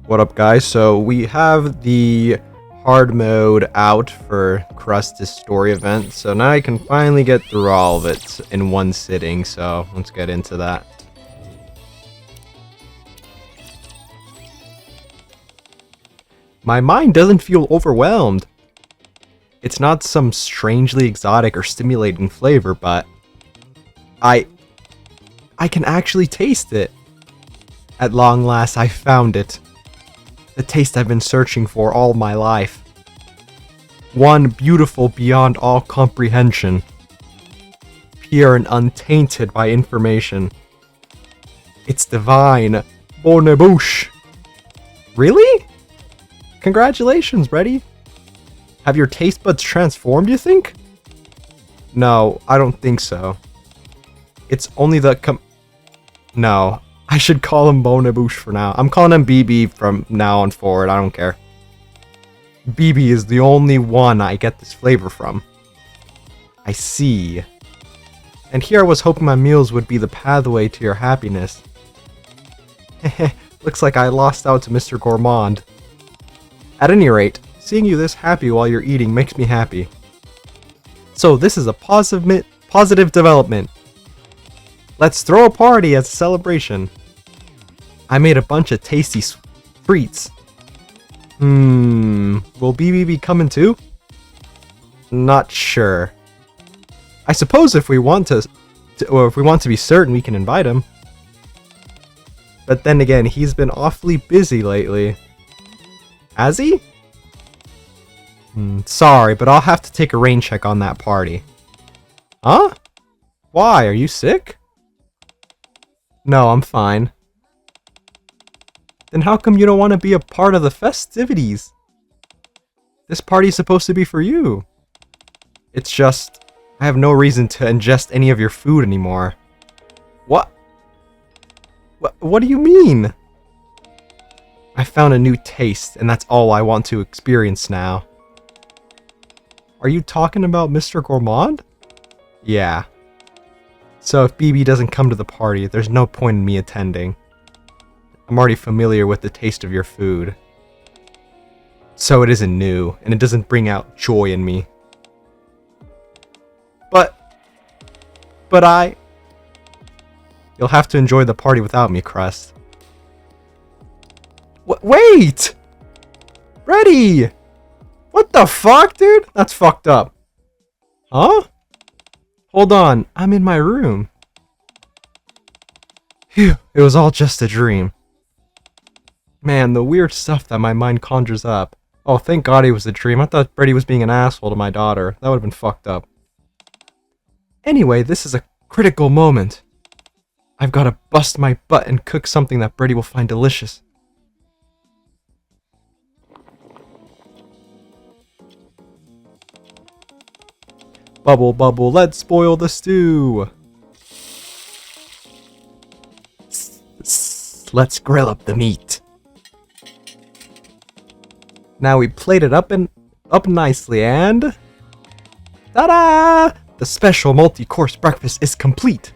What up, guys? So we have the hard mode out for Crust's story event, so now I can finally get through all of it in one sitting, so let's get into that. My mind doesn't feel overwhelmed. It's not some strangely exotic or stimulating flavor, but I can actually taste it. At long last, I found it. The taste I've been searching for all my life. One beautiful beyond all comprehension. Pure and untainted by information. It's divine. Bonne bouche. Really? Congratulations, Brady. Have your taste buds transformed, you think? No, I don't think so. It's only the No. I should call him Bonne Bouche for now. I'm calling him BB from now on forward. I don't care. BB is the only one I get this flavor from. I see. And here I was hoping my meals would be the pathway to your happiness. Heh, looks like I lost out to Mr. Gourmand. At any rate, seeing you this happy while you're eating makes me happy. So this is a positive development. Let's throw a party as a celebration. I made a bunch of tasty treats. Will BB be coming too? Not sure. I suppose if we want to be certain, we can invite him. But then again, he's been awfully busy lately. Has he? Sorry, but I'll have to take a rain check on that party. Huh? Why? Are you sick? No, I'm fine. Then how come you don't want to be a part of the festivities? This party's supposed to be for you. It's just, I have no reason to ingest any of your food anymore. What? What do you mean? I found a new taste, and that's all I want to experience now. Are you talking about Mr. Gourmand? Yeah. So if BB doesn't come to the party, there's no point in me attending. I'm already familiar with the taste of your food. So it isn't new, and it doesn't bring out joy in me. But You'll have to enjoy the party without me, Crust. Wait! Ready! What the fuck, dude? That's fucked up. Huh? Hold on, I'm in my room. Phew, it was all just a dream. Man, the weird stuff that my mind conjures up. Oh, thank God it was a dream. I thought Brady was being an asshole to my daughter. That would have been fucked up. Anyway, this is a critical moment. I've got to bust my butt and cook something that Brady will find delicious. Bubble, bubble, let's boil the stew. Let's grill up the meat. Now we plate it up nicely and... Ta-da! The special multi-course breakfast is complete.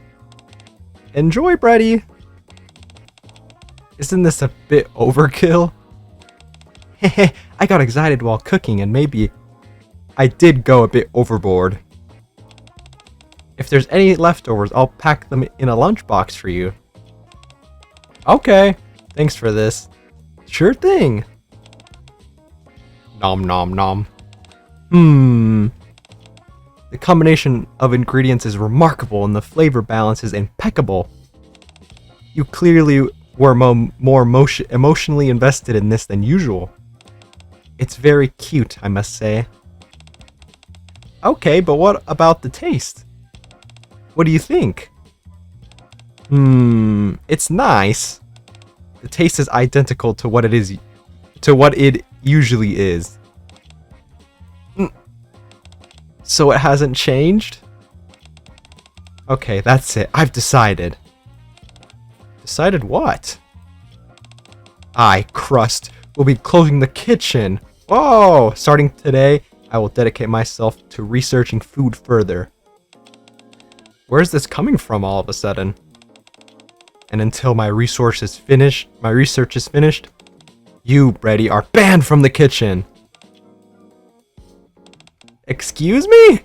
Enjoy, Brady. Isn't this a bit overkill? Hehe, I got excited while cooking and maybe I did go a bit overboard. If there's any leftovers, I'll pack them in a lunchbox for you. Okay, thanks for this. Sure thing. Nom nom nom. The combination of ingredients is remarkable and the flavor balance is impeccable. You clearly were more emotionally invested in this than usual. It's very cute, I must say. Okay, but what about the taste? What do you think? It's nice. The taste is identical to what it usually is. So it hasn't changed? Okay, that's it. I've decided. Decided what? Crust will be closing the kitchen. Whoa! Starting today, I will dedicate myself to researching food further. Where's this coming from all of a sudden? And until my research is finished, You, Brady, are banned from the kitchen. Excuse me?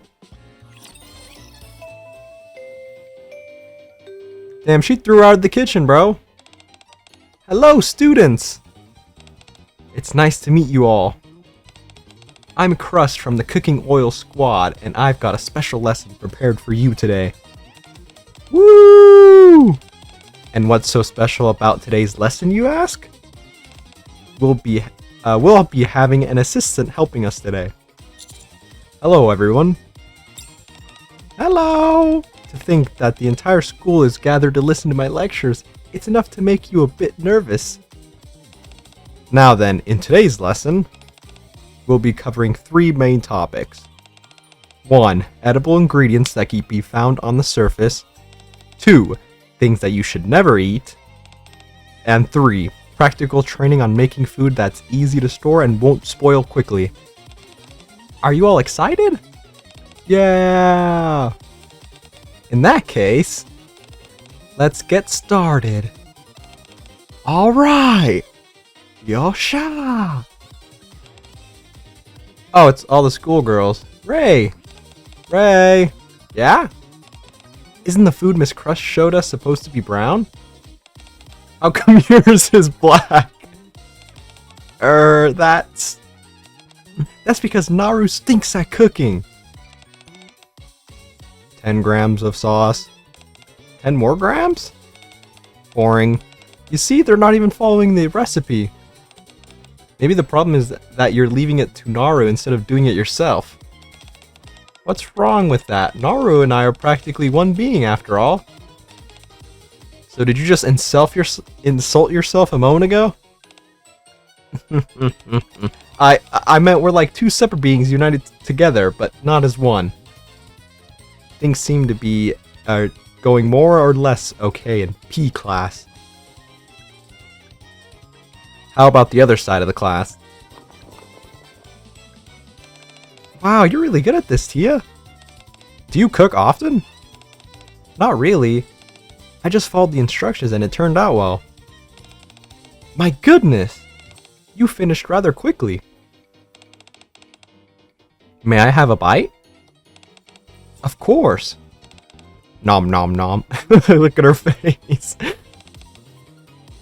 Damn, she threw her out of the kitchen, bro. Hello, students. It's nice to meet you all. I'm Crust from the Cooking Oil Squad, and I've got a special lesson prepared for you today. Woo! And what's so special about today's lesson, you ask? We'll be having an assistant helping us today. Hello, everyone. Hello! To think that the entire school is gathered to listen to my lectures, it's enough to make you a bit nervous. Now then, in today's lesson, we'll be covering 3 main topics. 1. Edible ingredients that can be found on the surface. 2. Things that you should never eat. And 3. Practical training on making food that's easy to store and won't spoil quickly. Are you all excited? Yeah! In that case, let's get started. Alright! Yosha! Oh, it's all the schoolgirls. Ray! Ray! Yeah? Isn't the food Miss Crust showed us supposed to be brown? How come yours is black? That's because Naru stinks at cooking. 10 grams of sauce. 10 more grams? Boring. You see, they're not even following the recipe. Maybe the problem is that you're leaving it to Naru instead of doing it yourself. What's wrong with that? Naru and I are practically one being after all. So did you just insult yourself a moment ago? I meant we're like 2 separate beings united together, but not as one. Things seem to be going more or less okay in P class. How about the other side of the class? Wow, you're really good at this, Tia. Do you cook often? Not really. I just followed the instructions and it turned out well. My goodness! You finished rather quickly. May I have a bite? Of course. Nom nom nom. Look at her face.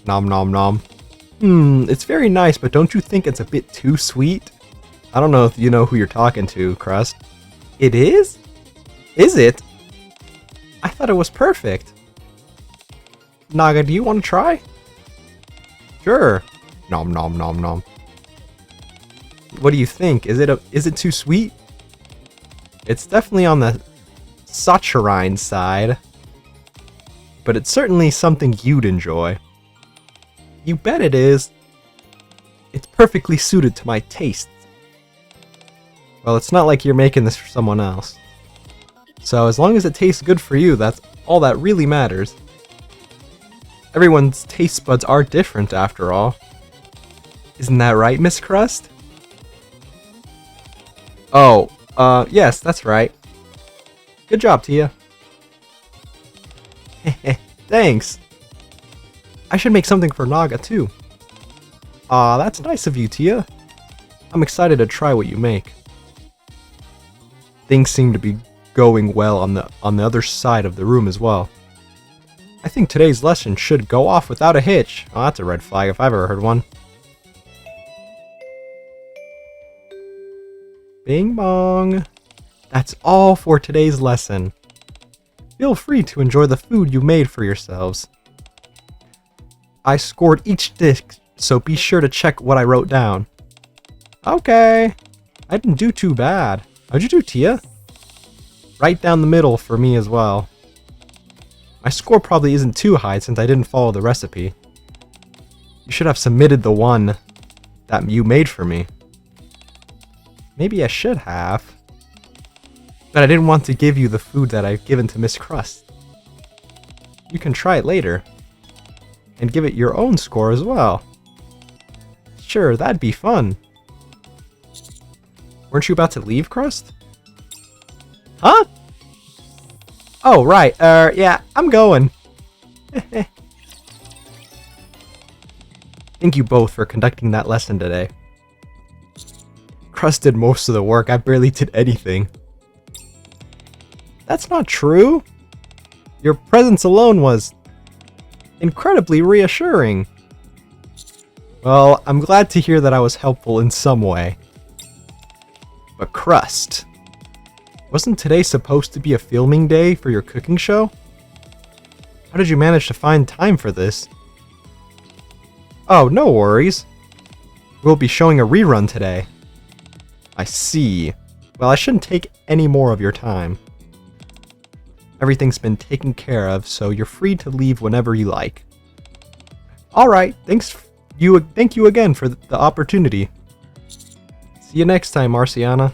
Nom nom nom. It's very nice, but don't you think it's a bit too sweet? I don't know if you know who you're talking to, Crust. It is? Is it? I thought it was perfect. Naga, do you want to try? Sure. Nom nom nom nom. What do you think? Is it too sweet? It's definitely on the saccharine side, but it's certainly something you'd enjoy. You bet it is. It's perfectly suited to my tastes. Well, it's not like you're making this for someone else. So as long as it tastes good for you, that's all that really matters. Everyone's taste buds are different after all. Isn't that right, Miss Crust? Oh, yes, that's right. Good job, Tia. Thanks. I should make something for Naga, too. Aw, that's nice of you, Tia. I'm excited to try what you make. Things seem to be going well on the other side of the room as well. I think today's lesson should go off without a hitch. Oh, that's a red flag if I've ever heard one. Bing bong. That's all for today's lesson. Feel free to enjoy the food you made for yourselves. I scored each dish, so be sure to check what I wrote down. Okay. I didn't do too bad. How'd you do, Tia? Right down the middle for me as well. My score probably isn't too high since I didn't follow the recipe. You should have submitted the one that you made for me. Maybe I should have. But I didn't want to give you the food that I've given to Miss Crust. You can try it later. And give it your own score as well. Sure, that'd be fun. Weren't you about to leave, Crust? Huh? Oh, right. Yeah, I'm going. Thank you both for conducting that lesson today. Crust did most of the work, I barely did anything. That's not true. Your presence alone was incredibly reassuring. Well, I'm glad to hear that I was helpful in some way. But Crust, wasn't today supposed to be a filming day for your cooking show? How did you manage to find time for this? Oh, no worries. We'll be showing a rerun today. I see. Well, I shouldn't take any more of your time. Everything's been taken care of, so you're free to leave whenever you like. Alright, thank you again for the opportunity. See you next time, Marciana.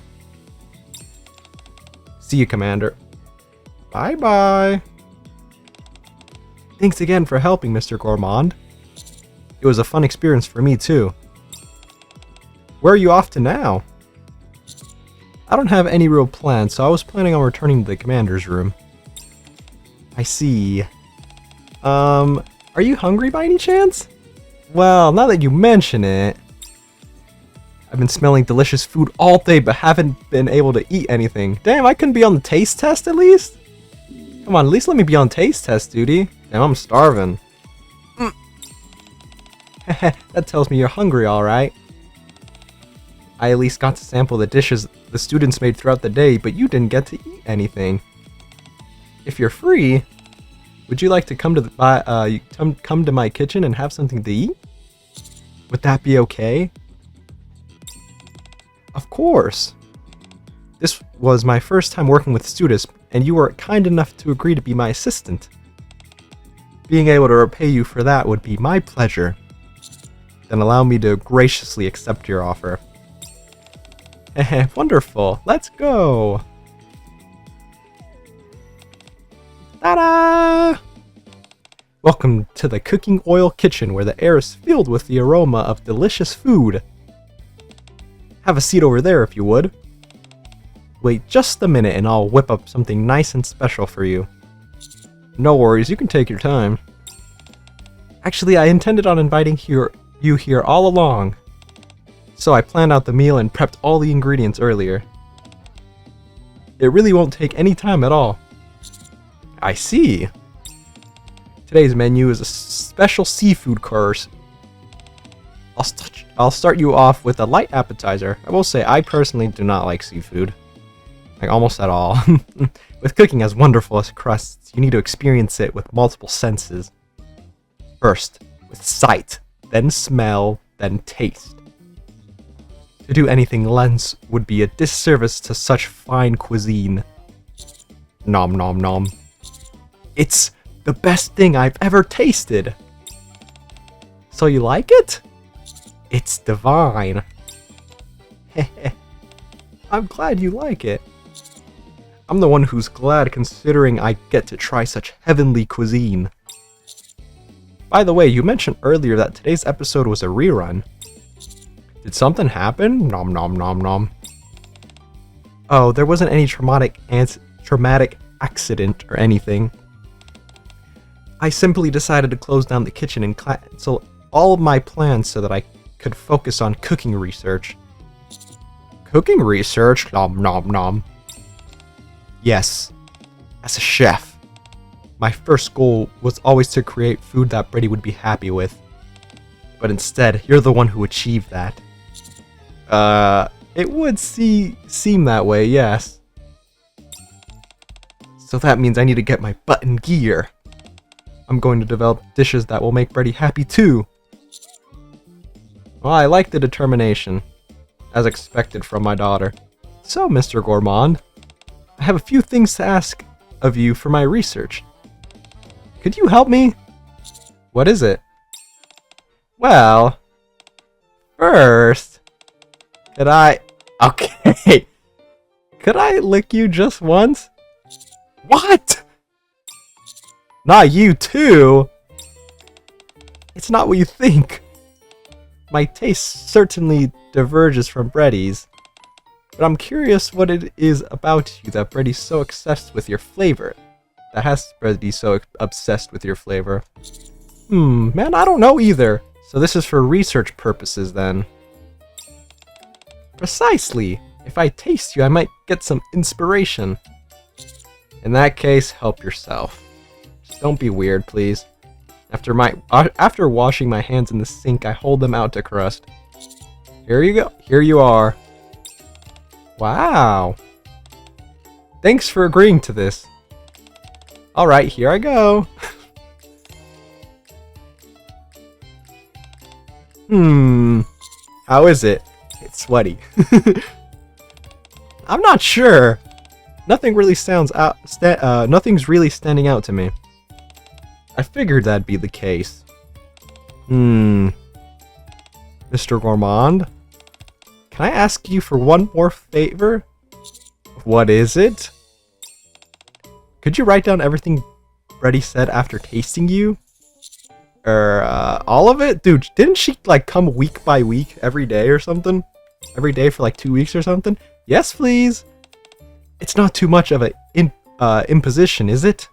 See you, Commander. Bye-bye. Thanks again for helping, Mr. Gourmand. It was a fun experience for me, too. Where are you off to now? I don't have any real plans, so I was planning on returning to the commander's room. I see. Are you hungry by any chance? Well, now that you mention it, I've been smelling delicious food all day but haven't been able to eat anything. Damn, I couldn't be on the taste test at least? Come on, at least let me be on taste test duty. Damn, I'm starving. That tells me you're hungry, alright. I at least got to sample the dishes the students made throughout the day, but you didn't get to eat anything. If you're free, would you like to come to my kitchen and have something to eat? Would that be okay? Of course. This was my first time working with students, and you were kind enough to agree to be my assistant. Being able to repay you for that would be my pleasure. Then allow me to graciously accept your offer. Wonderful. Let's go. Ta-da! Welcome to the cooking oil kitchen, where the air is filled with the aroma of delicious food. Have a seat over there if you would. Wait just a minute and I'll whip up something nice and special for you. No worries, you can take your time. Actually, I intended on inviting you here all along. So I planned out the meal and prepped all the ingredients earlier. It really won't take any time at all. I see. Today's menu is a special seafood course. I'll start you off with a light appetizer. I will say I personally do not like seafood. Like almost at all. With cooking as wonderful as Crusts, you need to experience it with multiple senses. First, with sight, then smell, then taste. To do anything less would be a disservice to such fine cuisine. Nom nom nom. It's the best thing I've ever tasted. So you like it? It's divine. I'm glad you like it. I'm the one who's glad, considering I get to try such heavenly cuisine. By the way, you mentioned earlier that today's episode was a rerun. Did something happen? Nom nom nom nom. Oh, there wasn't any traumatic accident or anything. I simply decided to close down the kitchen and cancel all of my plans so that I could focus on cooking research. Cooking research? Nom nom nom. Yes, as a chef, my first goal was always to create food that Brady would be happy with. But instead, you're the one who achieved that. It would seem that way, yes. So that means I need to get my butt in gear. I'm going to develop dishes that will make Brady happy too. Well, I like the determination, as expected from my daughter. So, Mr. Gourmand, I have a few things to ask of you for my research. Could you help me? What is it? Well, first, okay, could I lick you just once? What? Not you too? It's not what you think. My taste certainly diverges from Brady's, but I'm curious what it is about you that Brady's so obsessed with your flavor. That has Brady so obsessed with your flavor. Man, I don't know either. So this is for research purposes then. Precisely. If I taste you, I might get some inspiration. In that case, help yourself. Just don't be weird, please. After washing my hands in the sink, I hold them out to Crust. Here you go. Here you are. Wow. Thanks for agreeing to this. Alright, here I go. How is it? It's sweaty. I'm not sure. Nothing really nothing's really standing out to me. I figured that'd be the case. Mr. Gourmand? Can I ask you for one more favor? What is it? Could you write down everything Freddy said after tasting you? All of it? Dude, didn't she, like, come week by week every day or something? Every day for, like, 2 weeks or something? Yes, please! It's not too much of an imposition, is it?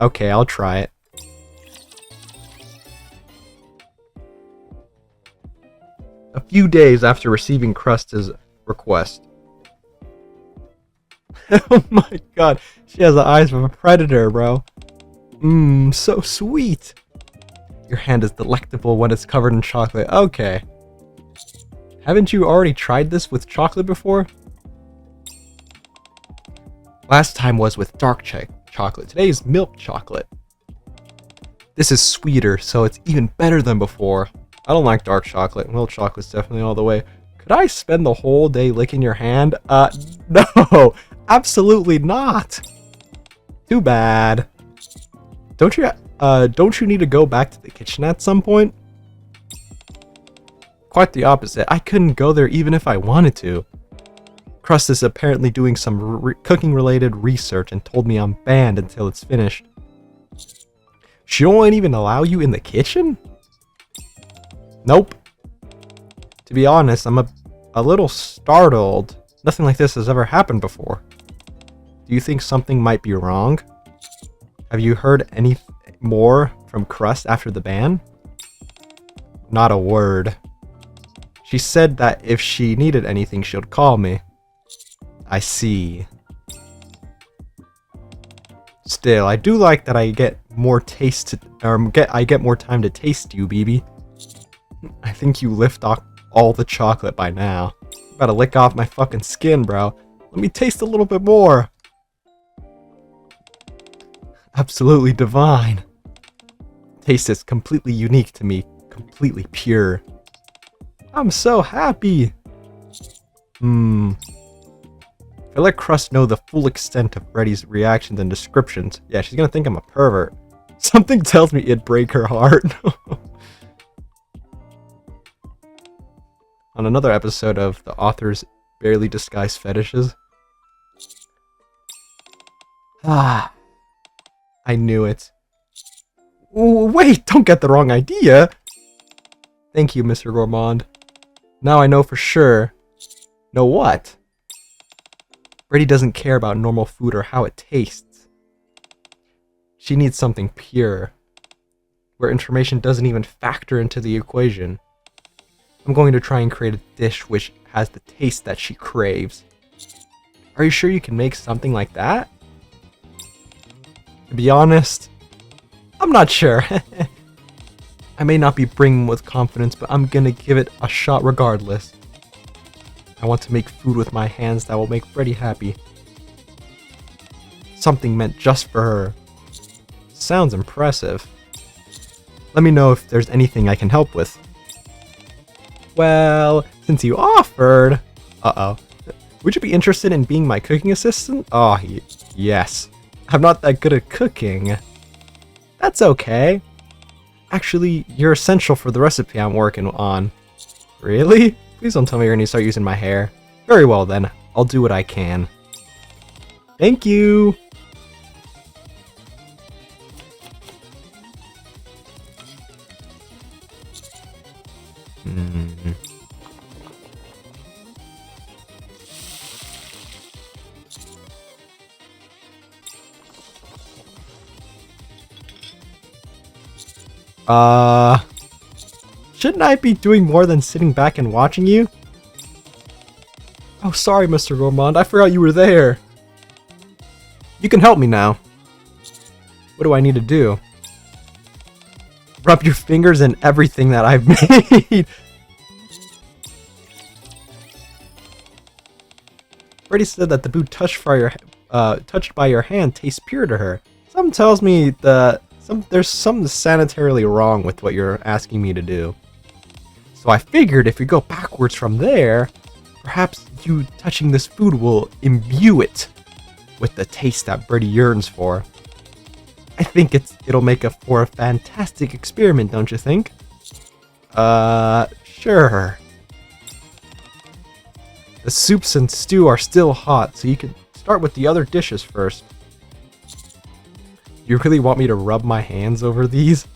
Okay, I'll try it. A few days after receiving Crust's request. Oh my god, she has the eyes of a predator, bro. So sweet. Your hand is delectable when it's covered in chocolate. Okay. Haven't you already tried this with chocolate before? Last time was with dark chocolate. Today is milk chocolate. This is sweeter, so it's even better than before. I don't like dark chocolate. Milk chocolate's definitely all the way. Could I spend the whole day licking your hand? No! Absolutely not! Too bad. Don't you need to go back to the kitchen at some point? Quite the opposite. I couldn't go there even if I wanted to. Crust is apparently doing some cooking-related research and told me I'm banned until it's finished. She won't even allow you in the kitchen? Nope. To be honest, I'm a little startled. Nothing like this has ever happened before. Do you think something might be wrong? Have you heard any more from Crust after the ban? Not a word. She said that if she needed anything, she'd call me. I see. Still, I do like that I get more I get more time to taste you, BB. I think you lift off all the chocolate by now. You better lick off my fucking skin, bro. Let me taste a little bit more. Absolutely divine. Taste is completely unique to me. Completely pure. I'm so happy. If I let Crust know the full extent of Freddy's reactions and descriptions, yeah, she's gonna think I'm a pervert. Something tells me it'd break her heart. On another episode of the author's barely disguised fetishes. I knew it. Wait, don't get the wrong idea. Thank you, Mr. Gourmand. Now I know for sure. Know what? Freddy doesn't care about normal food or how it tastes. She needs something pure, where information doesn't even factor into the equation. I'm going to try and create a dish which has the taste that she craves. Are you sure you can make something like that? To be honest, I'm not sure. I may not be bringing with confidence, but I'm gonna give it a shot regardless. I want to make food with my hands that will make Freddy happy. Something meant just for her. Sounds impressive. Let me know if there's anything I can help with. Well, since you offered... Uh-oh. Would you be interested in being my cooking assistant? Oh, yes. I'm not that good at cooking. That's okay. Actually, you're essential for the recipe I'm working on. Really? Please don't tell me you're gonna start using my hair. Very well then. I'll do what I can. Thank you! Shouldn't I be doing more than sitting back and watching you? Oh, sorry, Mr. Gourmand. I forgot you were there. You can help me now. What do I need to do? Rub your fingers in everything that I've made. Brady said that the food touched by your hand tastes pure to her. Something tells me that there's something sanitarily wrong with what you're asking me to do. So I figured if we go backwards from there, perhaps you touching this food will imbue it with the taste that Brady yearns for. I think it'll make for a fantastic experiment, don't you think? Sure. The soups and stew are still hot, so you can start with the other dishes first. You really want me to rub my hands over these?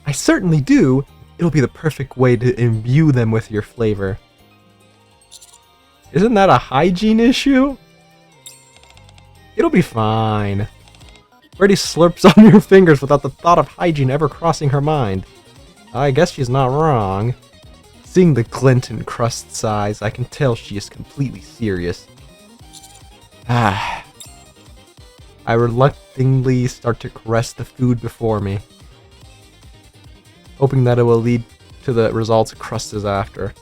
I certainly do. It'll be the perfect way to imbue them with your flavor. Isn't that a hygiene issue? It'll be fine. Brady slurps on your fingers without the thought of hygiene ever crossing her mind. I guess she's not wrong. Seeing the glint in Crust's eyes, I can tell she is completely serious. I reluctantly start to caress the food before me, hoping that it will lead to the results Crust is after.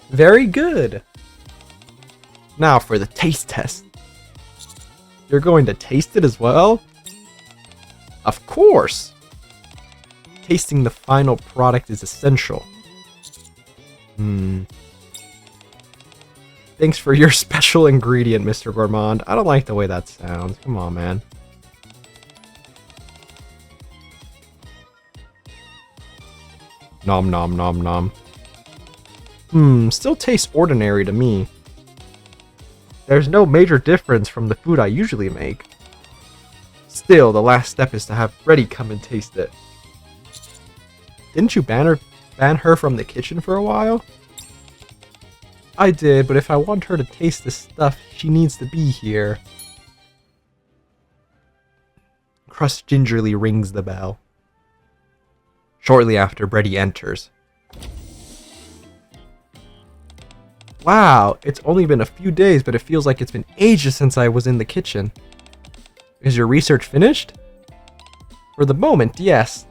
Very good! Now for the taste test. You're going to taste it as well? Of course! Tasting the final product is essential. Thanks for your special ingredient, Mr. Gourmand. I don't like the way that sounds. Come on, man. Nom nom nom nom. Still tastes ordinary to me. There's no major difference from the food I usually make. Still, the last step is to have Brady come and taste it. Didn't you ban her from the kitchen for a while? I did, but if I want her to taste this stuff, she needs to be here. Crust gingerly rings the bell. Shortly after, Brady enters. Wow, it's only been a few days, but it feels like it's been ages since I was in the kitchen. Is your research finished? For the moment, yes.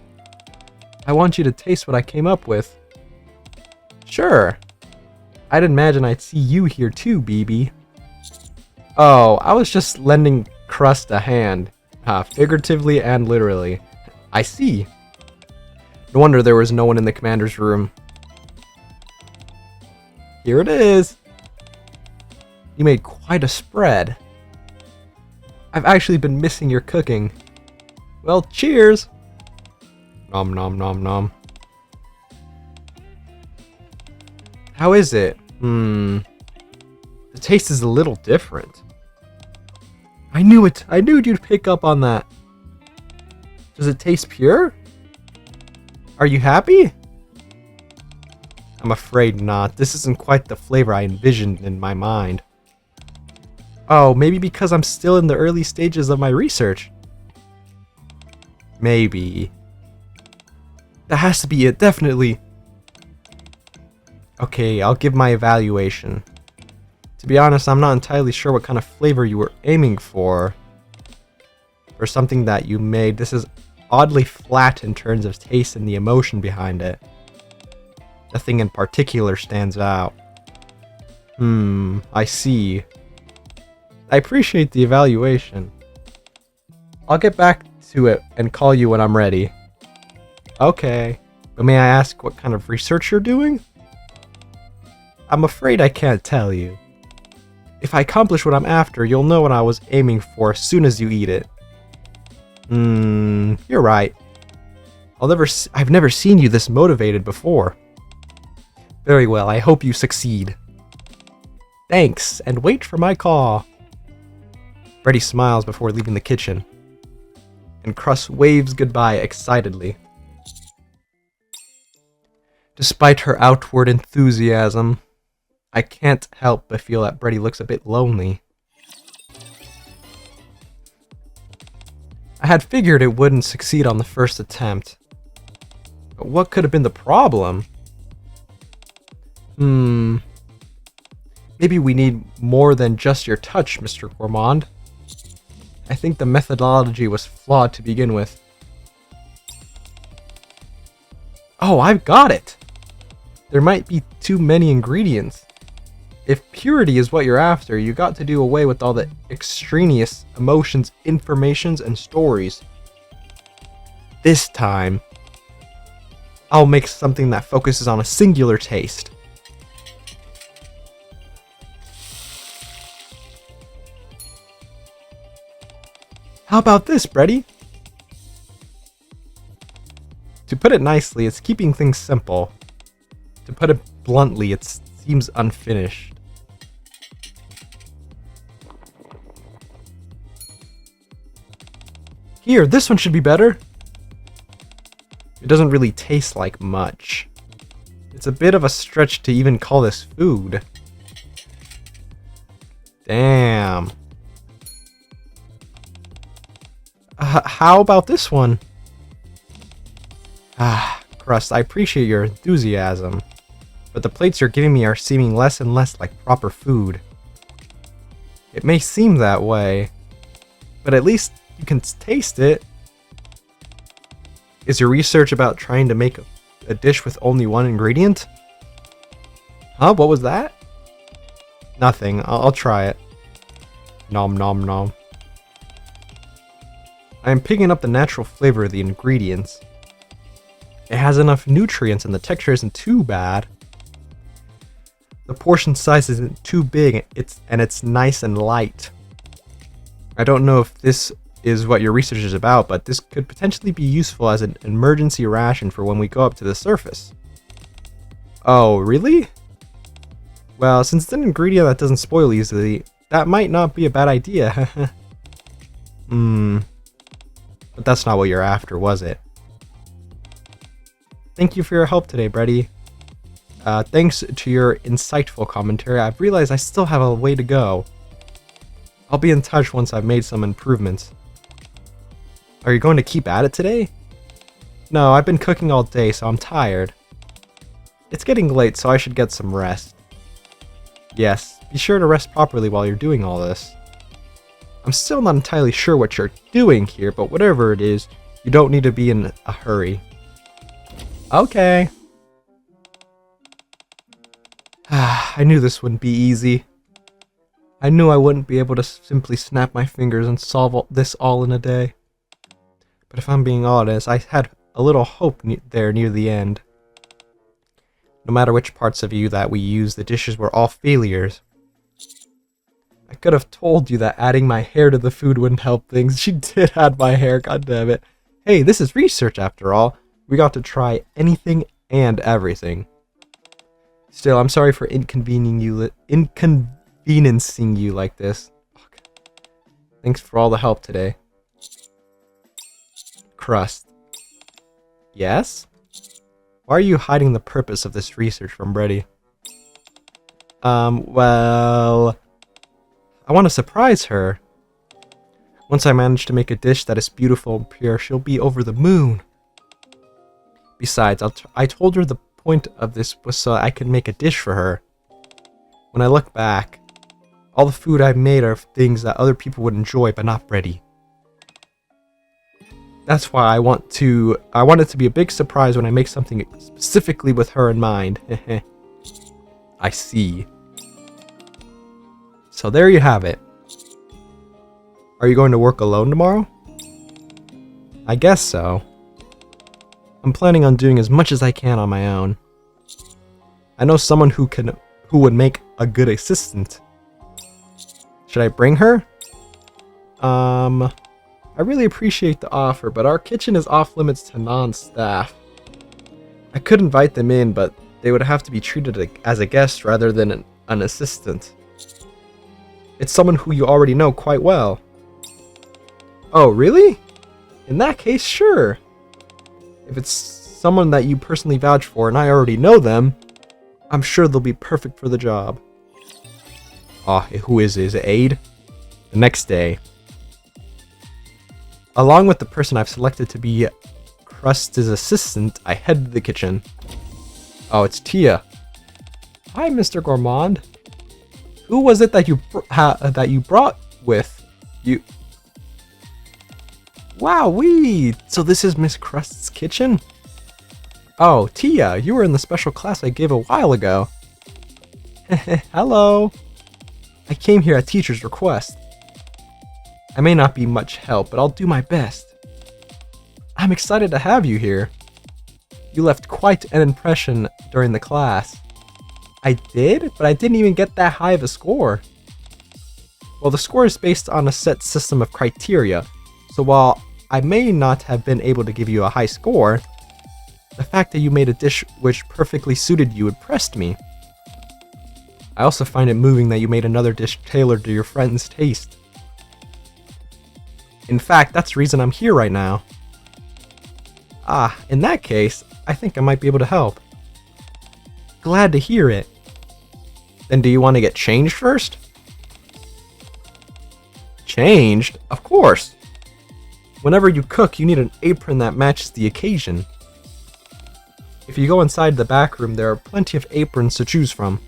I want you to taste what I came up with. Sure. I didn't imagine I'd see you here too, BB. Oh, I was just lending Crust a hand. Figuratively and literally. I see. No wonder there was no one in the commander's room. Here it is. You made quite a spread. I've actually been missing your cooking. Well, cheers. Nom nom nom nom. How is it? The taste is a little different. I knew it. I knew you'd pick up on that. Does it taste pure? Are you happy? I'm afraid not. This isn't quite the flavor I envisioned in my mind. Oh, maybe because I'm still in the early stages of my research. Maybe. That has to be it, definitely. Okay, I'll give my evaluation. To be honest, I'm not entirely sure what kind of flavor you were aiming for. For something that you made, this is oddly flat in terms of taste and the emotion behind it. Nothing in particular stands out. I see. I appreciate the evaluation. I'll get back to it and call you when I'm ready. Okay, but may I ask what kind of research you're doing? I'm afraid I can't tell you. If I accomplish what I'm after, you'll know what I was aiming for as soon as you eat it. You're right. I've never seen you this motivated before. Very well, I hope you succeed. Thanks, and wait for my call. Brady smiles before leaving the kitchen, and Crust waves goodbye excitedly. Despite her outward enthusiasm, I can't help but feel that Brady looks a bit lonely. I had figured it wouldn't succeed on the first attempt. But what could have been the problem? Maybe we need more than just your touch, Mr. Gourmand. I think the methodology was flawed to begin with. Oh, I've got it! There might be too many ingredients. If purity is what you're after, you got to do away with all the extraneous emotions, informations, and stories. This time, I'll make something that focuses on a singular taste. How about this, Brady? To put it nicely, it's keeping things simple. To put it bluntly, it seems unfinished. Here, this one should be better. It doesn't really taste like much. It's a bit of a stretch to even call this food. Damn. How about this one? Crust, I appreciate your enthusiasm, but the plates you're giving me are seeming less and less like proper food. It may seem that way, but at least you can taste it. Is your research about trying to make a dish with only one ingredient? Huh? What was that? Nothing. I'll try it. Nom nom nom. I am picking up the natural flavor of the ingredients. It has enough nutrients and the texture isn't too bad. The portion size isn't too big, it's nice and light. I don't know if this is what your research is about, but this could potentially be useful as an emergency ration for when we go up to the surface. Oh, really? Well, since it's an ingredient that doesn't spoil easily, that might not be a bad idea. But that's not what you're after, was it? Thank you for your help today, Brady. Thanks to your insightful commentary, I've realized I still have a way to go. I'll be in touch once I've made some improvements. Are you going to keep at it today? No, I've been cooking all day, so I'm tired. It's getting late, so I should get some rest. Yes, be sure to rest properly while you're doing all this. I'm still not entirely sure what you're doing here, but whatever it is, you don't need to be in a hurry. Okay. I knew this wouldn't be easy. I knew I wouldn't be able to simply snap my fingers and solve this all in a day. But if I'm being honest, I had a little hope there near the end. No matter which parts of you that we used, the dishes were all failures. I could have told you that adding my hair to the food wouldn't help things. She did add my hair, goddammit. Hey, this is research after all. We got to try anything and everything. Still, I'm sorry for inconveniencing you like this. Thanks for all the help today. Crust. Yes? Why are you hiding the purpose of this research from Brady? Well, I want to surprise her. Once I manage to make a dish that is beautiful and pure, she'll be over the moon. Besides, I told her the point of this was so I could make a dish for her. When I look back, all the food I've made are things that other people would enjoy, but not Brady. That's why I want it to be a big surprise when I make something specifically with her in mind. I see. So there you have it. Are you going to work alone tomorrow? I guess so. I'm planning on doing as much as I can on my own. I know someone who would make a good assistant. Should I bring her? I really appreciate the offer, but our kitchen is off limits to non-staff. I could invite them in, but they would have to be treated as a guest rather than an assistant. It's someone who you already know quite well. Oh, really? In that case, sure. If it's someone that you personally vouch for and I already know them, I'm sure they'll be perfect for the job. Who is it? Is it Aid? The next day. Along with the person I've selected to be Crust's assistant, I head to the kitchen. Oh, it's Tia. Hi, Mr. Gourmand. Who was it that you brought with you? Wowee! So this is Miss Crust's kitchen? Oh, Tia, you were in the special class I gave a while ago. Hello. I came here at teacher's request. I may not be much help, but I'll do my best. I'm excited to have you here. You left quite an impression during the class. I did, but I didn't even get that high of a score. Well, the score is based on a set system of criteria, so while I may not have been able to give you a high score, the fact that you made a dish which perfectly suited you impressed me. I also find it moving that you made another dish tailored to your friend's taste. In fact, that's the reason I'm here right now. Ah, in that case, I think I might be able to help. Glad to hear it. Then do you want to get changed first? Changed? Of course! Whenever you cook, you need an apron that matches the occasion. If you go inside the back room, there are plenty of aprons to choose from.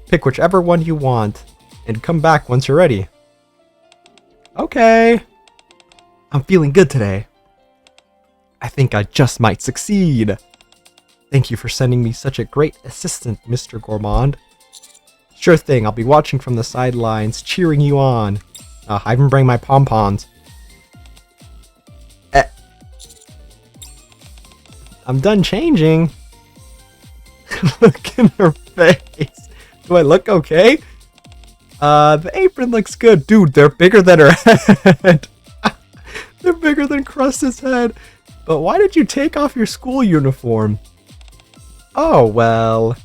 Pick whichever one you want, and come back once you're ready. Okay. I'm feeling good today. I think I just might succeed. Thank you for sending me such a great assistant, Mr. Gourmand. Sure thing, I'll be watching from the sidelines, cheering you on. I even bring my pom-poms. I'm done changing. Look in her face. Do I look okay? The apron looks good. Dude, they're bigger than her head. They're bigger than Crust's head. But why did you take off your school uniform? Oh, well.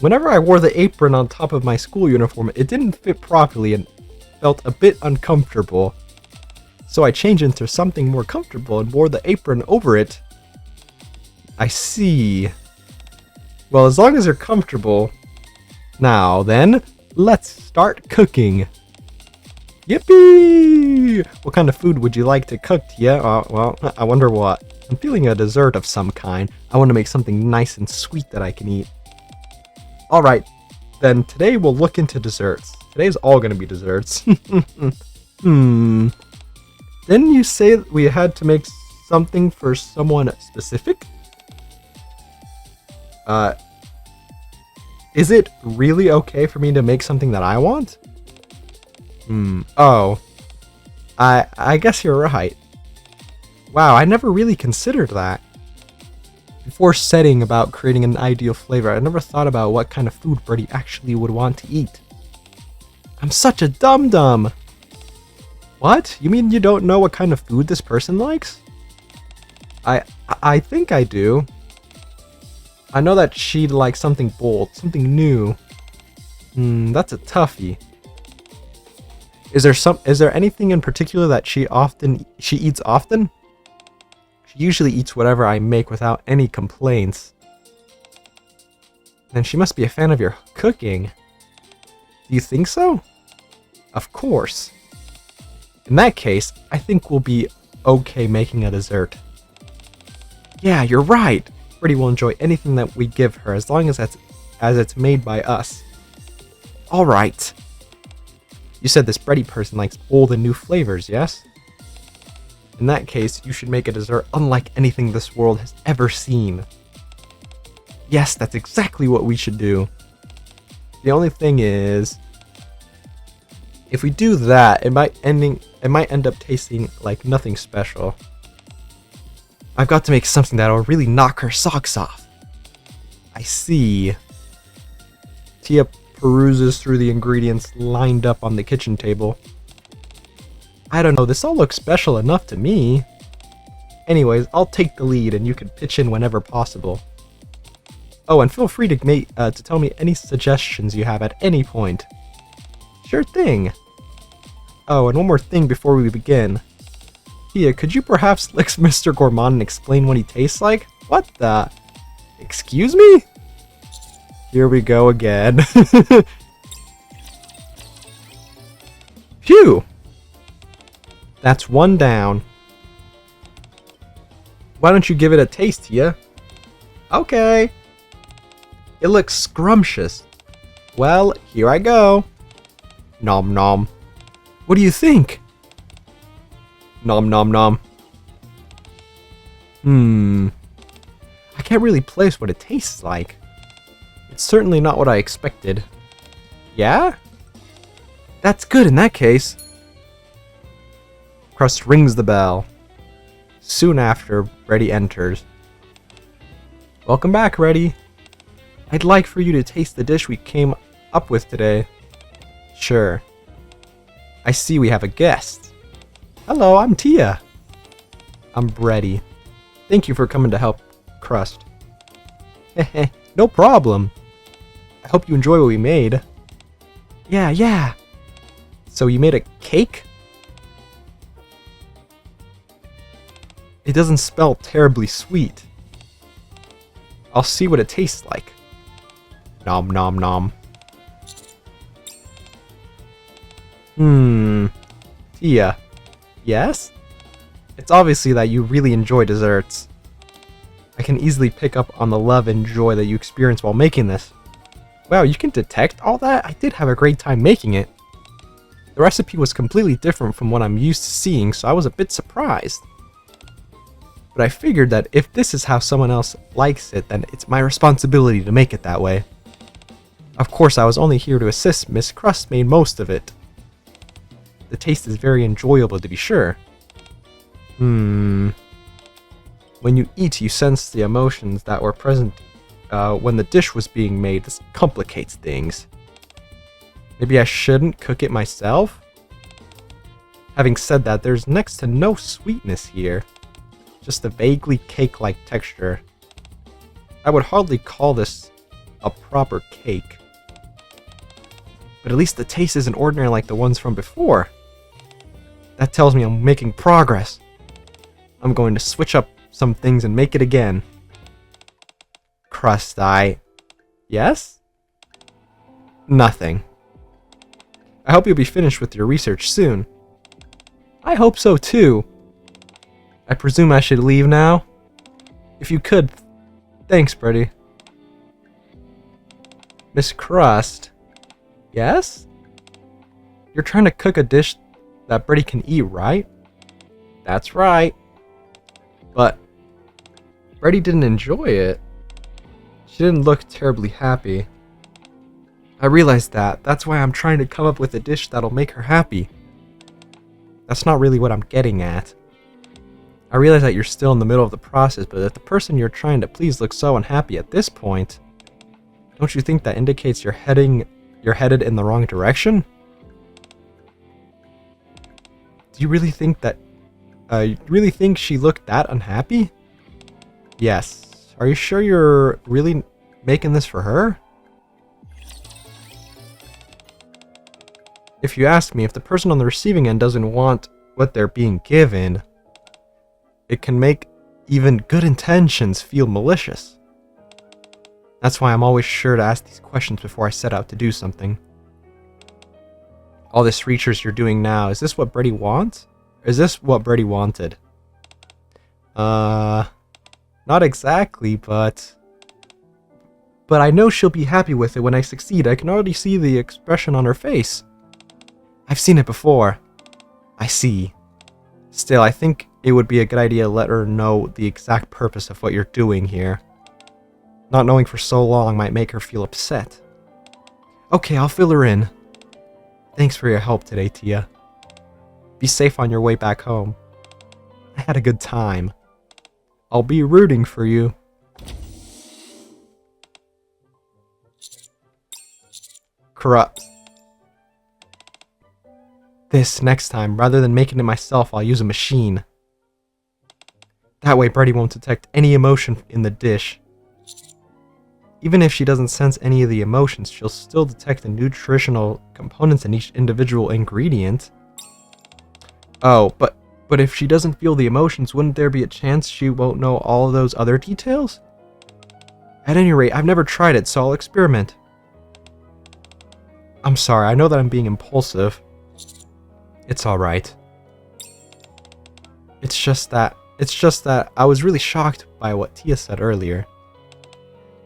Whenever I wore the apron on top of my school uniform, it didn't fit properly and felt a bit uncomfortable. So I changed into something more comfortable and wore the apron over it. I see. Well, as long as you're comfortable. Now then, let's start cooking. Yippee! What kind of food would you like to cook, Tia? Well, I wonder what. I'm feeling a dessert of some kind. I want to make something nice and sweet that I can eat. Alright, then today we'll look into desserts. Today's all gonna be desserts. Didn't you say we had to make something for someone specific? Is it really okay for me to make something that I want? Oh. I guess you're right. Wow, I never really considered that. Before setting about creating an ideal flavor, I never thought about what kind of food Birdie actually would want to eat. I'm such a dum-dum! What? You mean you don't know what kind of food this person likes? I think I do. I know that she'd like something bold, something new. That's a toughie. Is there anything in particular that she eats often? She usually eats whatever I make without any complaints. Then she must be a fan of your cooking. Do you think so? Of course. In that case, I think we'll be okay making a dessert. Yeah, you're right. Birdie will enjoy anything that we give her as long as it's made by us. Alright. You said this bready person likes bold and new flavors, yes? In that case, you should make a dessert unlike anything this world has ever seen. Yes, that's exactly what we should do. The only thing is, if we do that, it might end up tasting like nothing special. I've got to make something that'll really knock her socks off. I see. Tia peruses through the ingredients lined up on the kitchen table. I don't know, this all looks special enough to me. Anyways, I'll take the lead and you can pitch in whenever possible. Oh, and feel free to tell me any suggestions you have at any point. Sure thing. Oh, and one more thing before we begin. Tia, could you perhaps lick Mr. Gourmand and explain what he tastes like? What the? Excuse me? Here we go again. Phew! That's one down. Why don't you give it a taste, Tia? Okay. It looks scrumptious. Well, here I go. Nom nom. What do you think? Nom nom nom. I can't really place what it tastes like. It's certainly not what I expected. Yeah? That's good in that case. Crust rings the bell. Soon after, Reddy enters. Welcome back, Reddy. I'd like for you to taste the dish we came up with today. Sure. I see we have a guest. Hello, I'm Tia. I'm Reddy. Thank you for coming to help Crust. Heh, no problem. I hope you enjoy what we made. Yeah. So you made a cake? It doesn't smell terribly sweet. I'll see what it tastes like. Nom nom nom. Tia. Yes? It's obviously that you really enjoy desserts. I can easily pick up on the love and joy that you experience while making this. Wow, you can detect all that? I did have a great time making it. The recipe was completely different from what I'm used to seeing, so I was a bit surprised. But I figured that if this is how someone else likes it, then it's my responsibility to make it that way. Of course, I was only here to assist. Miss Crust made most of it. The taste is very enjoyable, to be sure. When you eat, you sense the emotions that were present when the dish was being made. This complicates things. Maybe I shouldn't cook it myself? Having said that, there's next to no sweetness here. Just a vaguely cake-like texture. I would hardly call this a proper cake. But at least the taste isn't ordinary like the ones from before. That tells me I'm making progress. I'm going to switch up some things and make it again. Crust, Yes? Nothing. I hope you'll be finished with your research soon. I hope so too. I presume I should leave now? If you could. Thanks, Brady. Miss Crust. Yes? You're trying to cook a dish that Brady can eat, right? That's right. But Brady didn't enjoy it. She didn't look terribly happy. I realized that. That's why I'm trying to come up with a dish that'll make her happy. That's not really what I'm getting at. I realize that you're still in the middle of the process, but if the person you're trying to please looks so unhappy at this point, don't you think that indicates you're headed in the wrong direction? Do you really think that you really think she looked that unhappy? Yes. Are you sure you're really making this for her? If you ask me, if the person on the receiving end doesn't want what they're being given, it can make even good intentions feel malicious. That's why I'm always sure to ask these questions before I set out to do something. All this research you're doing now, is this what Brady wants? Or is this what Brady wanted? Not exactly, but I know she'll be happy with it when I succeed. I can already see the expression on her face. I've seen it before. I see. Still, I think it would be a good idea to let her know the exact purpose of what you're doing here. Not knowing for so long might make her feel upset. Okay, I'll fill her in. Thanks for your help today, Tia. Be safe on your way back home. I had a good time. I'll be rooting for you. Corrupt. This next time, rather than making it myself, I'll use a machine. That way Brady won't detect any emotion in the dish. Even if she doesn't sense any of the emotions, she'll still detect the nutritional components in each individual ingredient. Oh, but if she doesn't feel the emotions, wouldn't there be a chance she won't know all of those other details? At any rate, I've never tried it, so I'll experiment. I'm sorry, I know that I'm being impulsive. It's alright. It's just that I was really shocked by what Tia said earlier.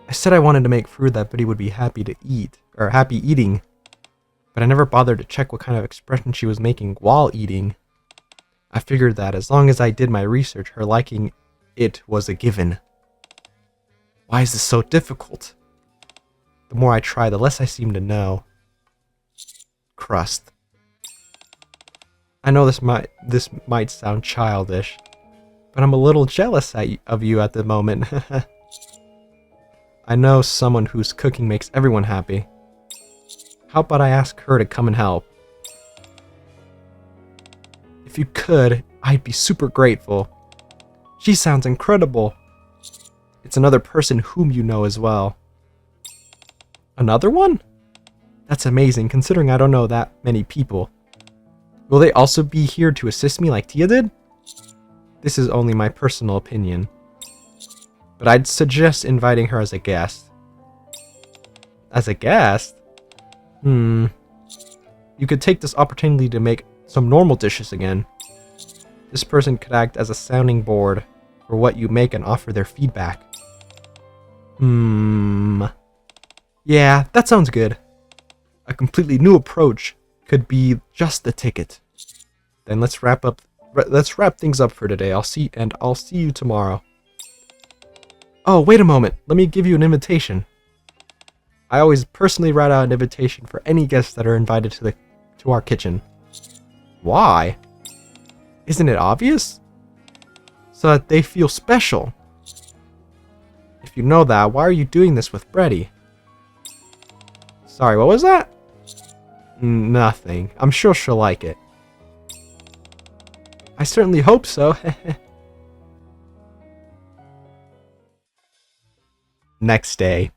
I said I wanted to make food that Betty would be happy to eat, or happy eating, but I never bothered to check what kind of expression she was making while eating. I figured that as long as I did my research, her liking it was a given. Why is this so difficult? The more I try, the less I seem to know. Crust. I know this might sound childish, but I'm a little jealous of you at the moment. I know someone whose cooking makes everyone happy. How about I ask her to come and help? If you could, I'd be super grateful. She sounds incredible. It's another person whom you know as well. Another one? That's amazing, considering I don't know that many people. Will they also be here to assist me like Tia did? This is only my personal opinion, but I'd suggest inviting her as a guest. As a guest? You could take this opportunity to make some normal dishes again. This person could act as a sounding board for what you make and offer their feedback. Yeah, that sounds good. A completely new approach could be just the ticket. Then let's wrap things up for today. I'll see you tomorrow. Oh, wait a moment. Let me give you an invitation. I always personally write out an invitation for any guests that are invited to our kitchen. Why? Isn't it obvious? So that they feel special. If you know that, why are you doing this with Brady? Sorry, what was that? Nothing. I'm sure she'll like it. I certainly hope so. Next day.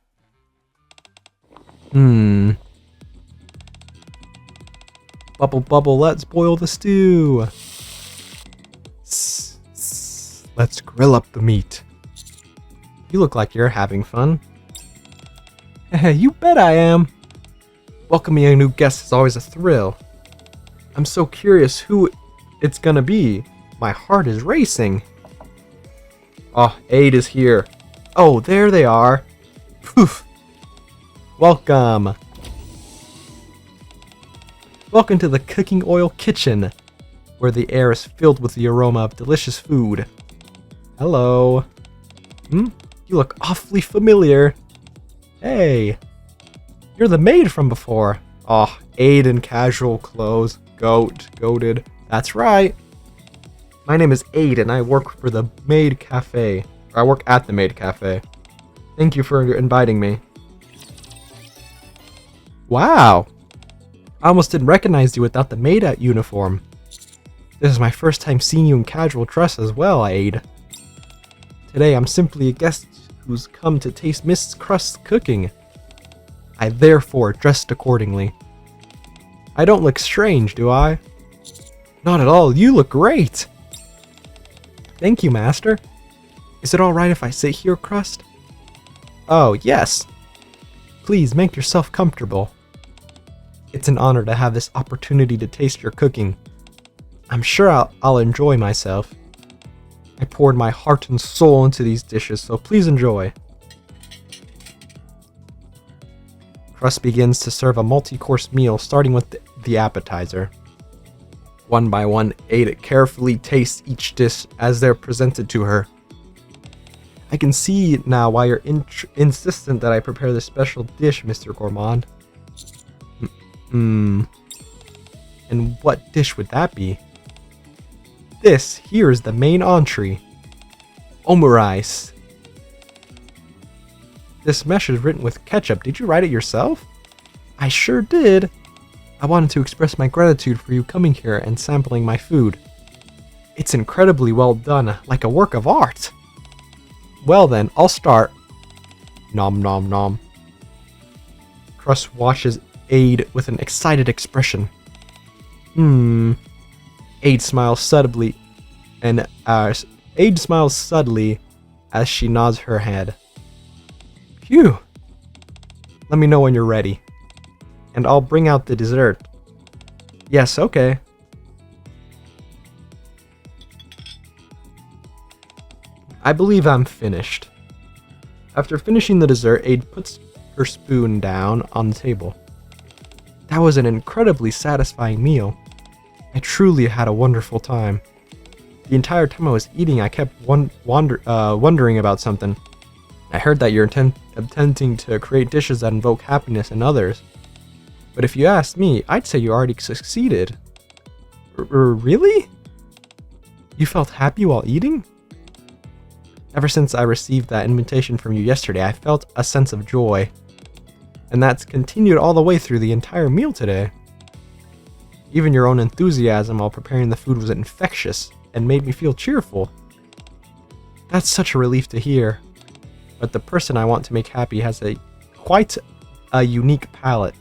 Bubble, bubble, let's boil the stew. Let's grill up the meat. You look like you're having fun. You bet I am. Welcoming a new guest is always a thrill. I'm so curious who it's gonna be. My heart is racing. Oh, Aid is here. Oh, there they are. Poof. Welcome. Welcome to the cooking oil kitchen, where the air is filled with the aroma of delicious food. Hello. You look awfully familiar. Hey. You're the maid from before. Oh, Aid in casual clothes. Goated. That's right. My name is Aid and I work for the Maid Cafe. Or I work at the Maid Cafe. Thank you for inviting me. Wow. I almost didn't recognize you without the maid uniform. This is my first time seeing you in casual dress as well, Aid. Today I'm simply a guest who's come to taste Miss Crust's cooking. I therefore dressed accordingly. I don't look strange, do I? Not at all, you look great! Thank you, Master. Is it alright if I sit here, Crust? Oh, yes. Please make yourself comfortable. It's an honor to have this opportunity to taste your cooking. I'm sure I'll enjoy myself. I poured my heart and soul into these dishes, so please enjoy. Crust begins to serve a multi-course meal, starting with the appetizer. One by one, Ada carefully tastes each dish as they're presented to her. I can see now why you're insistent that I prepare this special dish, Mr. Gourmand. And what dish would that be? This here is the main entree. Omurice. This mesh is written with ketchup. Did you write it yourself? I sure did. I wanted to express my gratitude for you coming here and sampling my food. It's incredibly well done, like a work of art. Well then, I'll start. Nom nom nom. Crust watches Aid with an excited expression. Aid smiles subtly, and Aid smiles subtly as she nods her head. Phew. Let me know when you're ready, and I'll bring out the dessert. Yes, okay. I believe I'm finished. After finishing the dessert, Aid puts her spoon down on the table. That was an incredibly satisfying meal. I truly had a wonderful time. The entire time I was eating, I kept wondering about something. I heard that you're attempting to create dishes that invoke happiness in others. But if you asked me, I'd say you already succeeded. Really? You felt happy while eating? Ever since I received that invitation from you yesterday, I felt a sense of joy. And that's continued all the way through the entire meal today. Even your own enthusiasm while preparing the food was infectious and made me feel cheerful. That's such a relief to hear. But the person I want to make happy has quite a unique palate.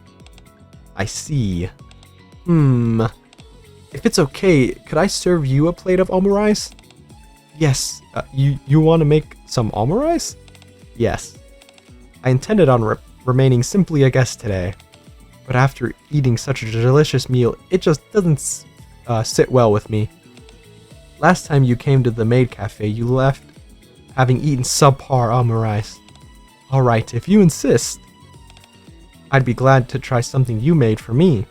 I see. If it's okay, could I serve you a plate of omurice? Yes. You want to make some omurice? Yes. I intended on remaining simply a guest today. But after eating such a delicious meal, it just doesn't sit well with me. Last time you came to the maid cafe, you left having eaten subpar omurice. Alright, if you insist, I'd be glad to try something you made for me.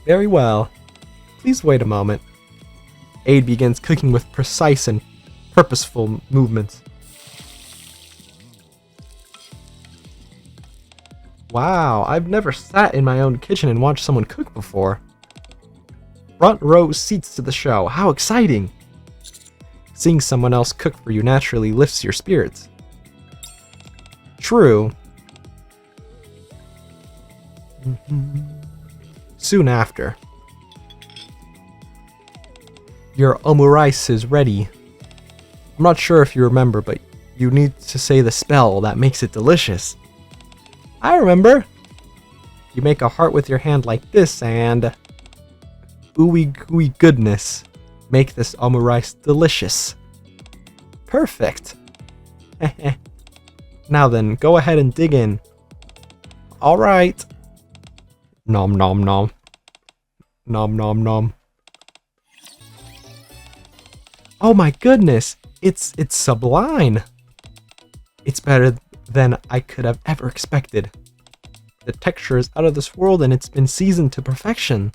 Very well. Please wait a moment. Aid begins cooking with precise and purposeful movements. Wow, I've never sat in my own kitchen and watched someone cook before. Front row seats to the show. How exciting! Seeing someone else cook for you naturally lifts your spirits. True. Soon after. Your omurice is ready. I'm not sure if you remember, but you need to say the spell that makes it delicious. I remember. You make a heart with your hand like this and... ooey gooey goodness. Make this omurice delicious. Perfect. Now then, go ahead and dig in. Alright. Nom nom nom. Nom nom nom. Oh my goodness, it's sublime. It's better than I could have ever expected. The texture is out of this world and it's been seasoned to perfection.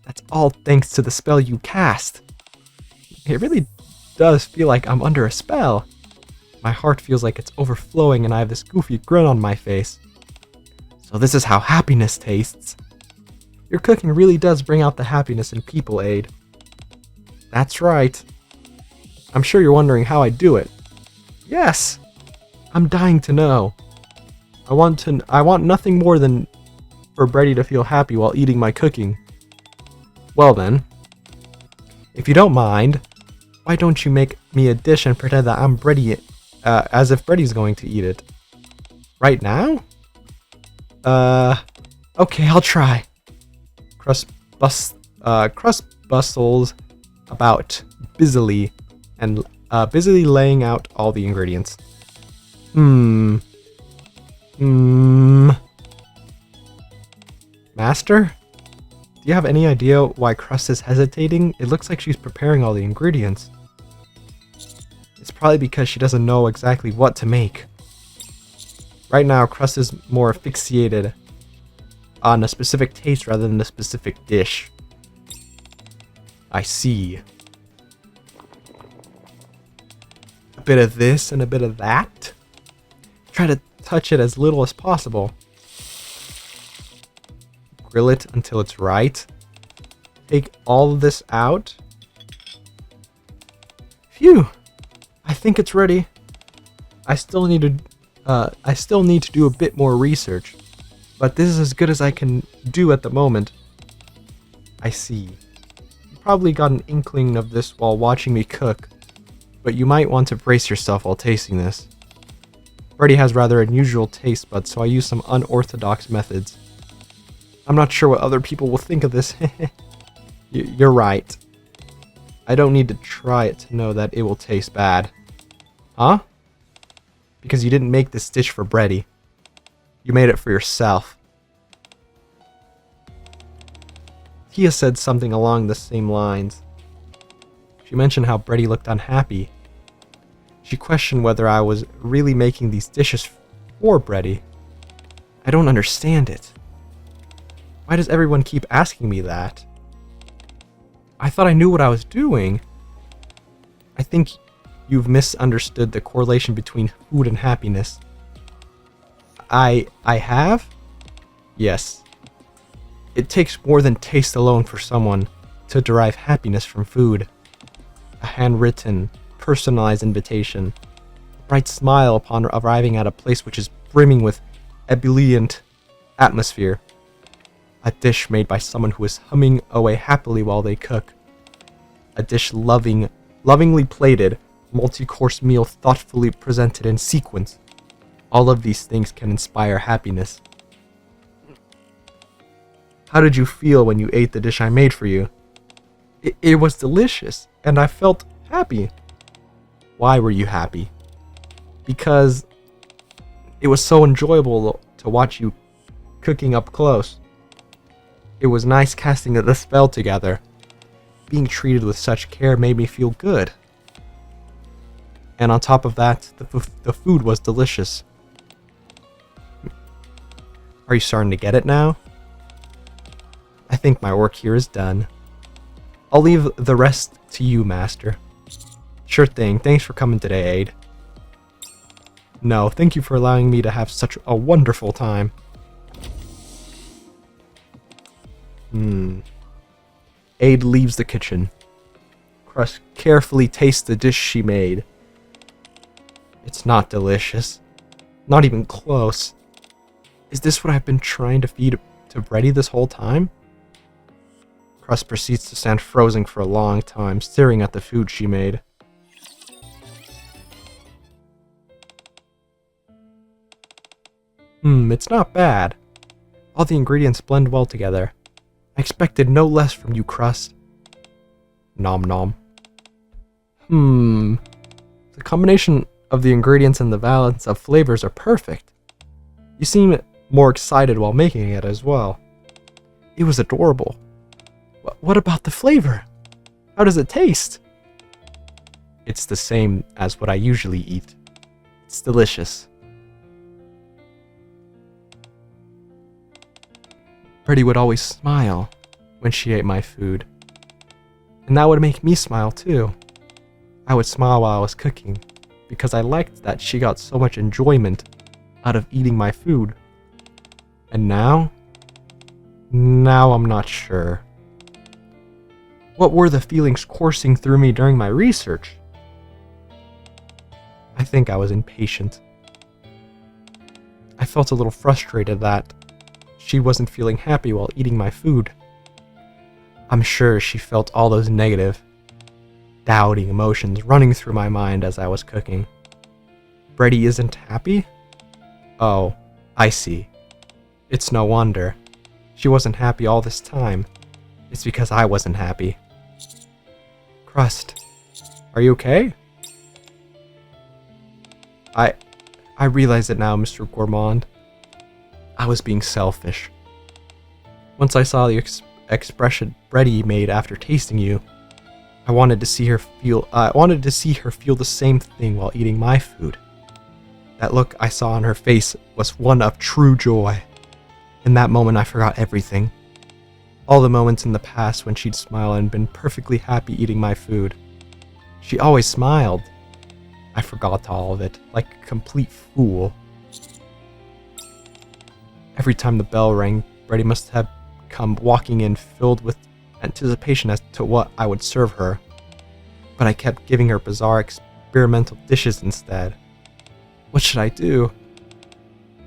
That's all thanks to the spell you cast. It really does feel like I'm under a spell. My heart feels like it's overflowing and I have this goofy grin on my face. So this is how happiness tastes. Your cooking really does bring out the happiness in people, Aid. That's right. I'm sure you're wondering how I do it. Yes! I'm dying to know. I want nothing more than for Brady to feel happy while eating my cooking. Well then, if you don't mind, why don't you make me a dish and pretend that I'm Brady, as if Brady's going to eat it? Right now? Okay, I'll try. Crust bustles about busily laying out all the ingredients. Master? Do you have any idea why Crust is hesitating? It looks like she's preparing all the ingredients. It's probably because she doesn't know exactly what to make. Right now, Crust is more fixated on a specific taste rather than a specific dish. I see. A bit of this and a bit of that. Try to touch it as little as possible. Grill it until it's right. Take all of this out. Phew! I think it's ready. I still need to do a bit more research, but this is as good as I can do at the moment. I see. You probably got an inkling of this while watching me cook, but you might want to brace yourself while tasting this. Freddy has rather unusual taste buds, so I use some unorthodox methods. I'm not sure what other people will think of this. You're right. I don't need to try it to know that it will taste bad. Huh? Because you didn't make this dish for Brady. You made it for yourself. Tia said something along the same lines. She mentioned how Brady looked unhappy. She questioned whether I was really making these dishes for Brady. I don't understand it. Why does everyone keep asking me that? I thought I knew what I was doing. I think you've misunderstood the correlation between food and happiness. I have? Yes. It takes more than taste alone for someone to derive happiness from food. A handwritten, personalized invitation. A bright smile upon arriving at a place which is brimming with ebullient atmosphere. A dish made by someone who is humming away happily while they cook. A dish lovingly plated, multi-course meal thoughtfully presented in sequence. All of these things can inspire happiness. How did you feel when you ate the dish I made for you? It was delicious, and I felt happy. Why were you happy? Because it was so enjoyable to watch you cooking up close. It was nice casting the spell together. Being treated with such care made me feel good. And on top of that, the food was delicious. Are you starting to get it now? I think my work here is done. I'll leave the rest to you, Master. Sure thing, thanks for coming today, Aid. No, thank you for allowing me to have such a wonderful time. Aid leaves the kitchen. Crust carefully tastes the dish she made. It's not delicious. Not even close. Is this what I've been trying to feed to Brady this whole time? Crust proceeds to stand frozen for a long time, staring at the food she made. It's not bad. All the ingredients blend well together. I expected no less from you, Crust. Nom nom. The combination of the ingredients and the balance of flavors are perfect. You seem more excited while making it as well. It was adorable. What about the flavor? How does it taste? It's the same as what I usually eat. It's delicious. Brady would always smile when she ate my food. And that would make me smile too. I would smile while I was cooking, because I liked that she got so much enjoyment out of eating my food. And now? Now I'm not sure. What were the feelings coursing through me during my research? I think I was impatient. I felt a little frustrated that she wasn't feeling happy while eating my food. I'm sure she felt all those negative, doubting emotions running through my mind as I was cooking. Brady isn't happy? Oh, I see. It's no wonder. She wasn't happy all this time. It's because I wasn't happy. Crust, are you okay? I realize it now, Mr. Gourmand. I was being selfish. Once I saw the expression Brady made after tasting you, I wanted to see her feel the same thing while eating my food. That look I saw on her face was one of true joy. In that moment, I forgot everything. All the moments in the past when she'd smile and been perfectly happy eating my food. She always smiled. I forgot all of it, like a complete fool. Every time the bell rang, Brady must have come walking in filled with anticipation as to what I would serve her. But I kept giving her bizarre experimental dishes instead. What should I do?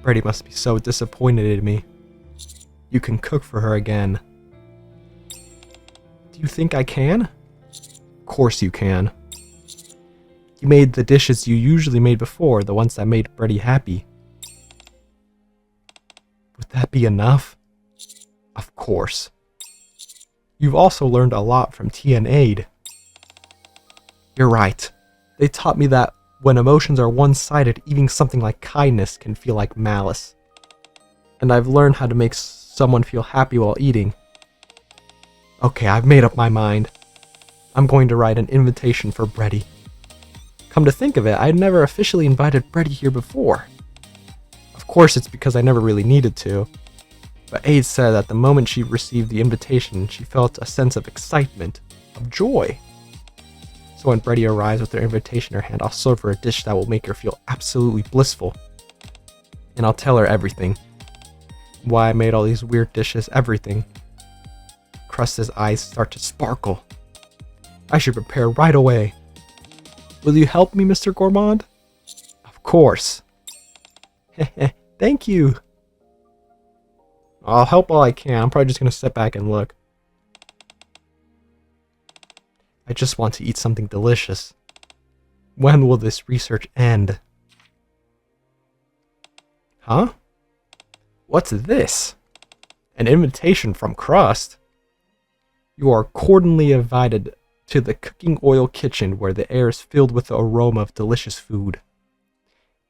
Brady must be so disappointed in me. You can cook for her again. Do you think I can? Of course you can. You made the dishes you usually made before, the ones that made Brady happy. Would that be enough? Of course. You've also learned a lot from Tia and Aid. You're right. They taught me that when emotions are one-sided, even something like kindness can feel like malice. And I've learned how to make someone feel happy while eating. Okay, I've made up my mind. I'm going to write an invitation for Brady. Come to think of it, I had never officially invited Brady here before. Of course, it's because I never really needed to. But Aide said that the moment she received the invitation, she felt a sense of excitement, of joy. So when Brady arrives with her invitation in her hand, I'll serve her a dish that will make her feel absolutely blissful. And I'll tell her everything. Why I made all these weird dishes, everything. Crust's eyes start to sparkle. I should prepare right away. Will you help me, Mr. Gourmand? Of course. Thank you. I'll help all I can. I'm probably just going to sit back and look. I just want to eat something delicious. When will this research end? Huh? What's this? An invitation from Crust? You are cordially invited to the cooking oil kitchen where the air is filled with the aroma of delicious food.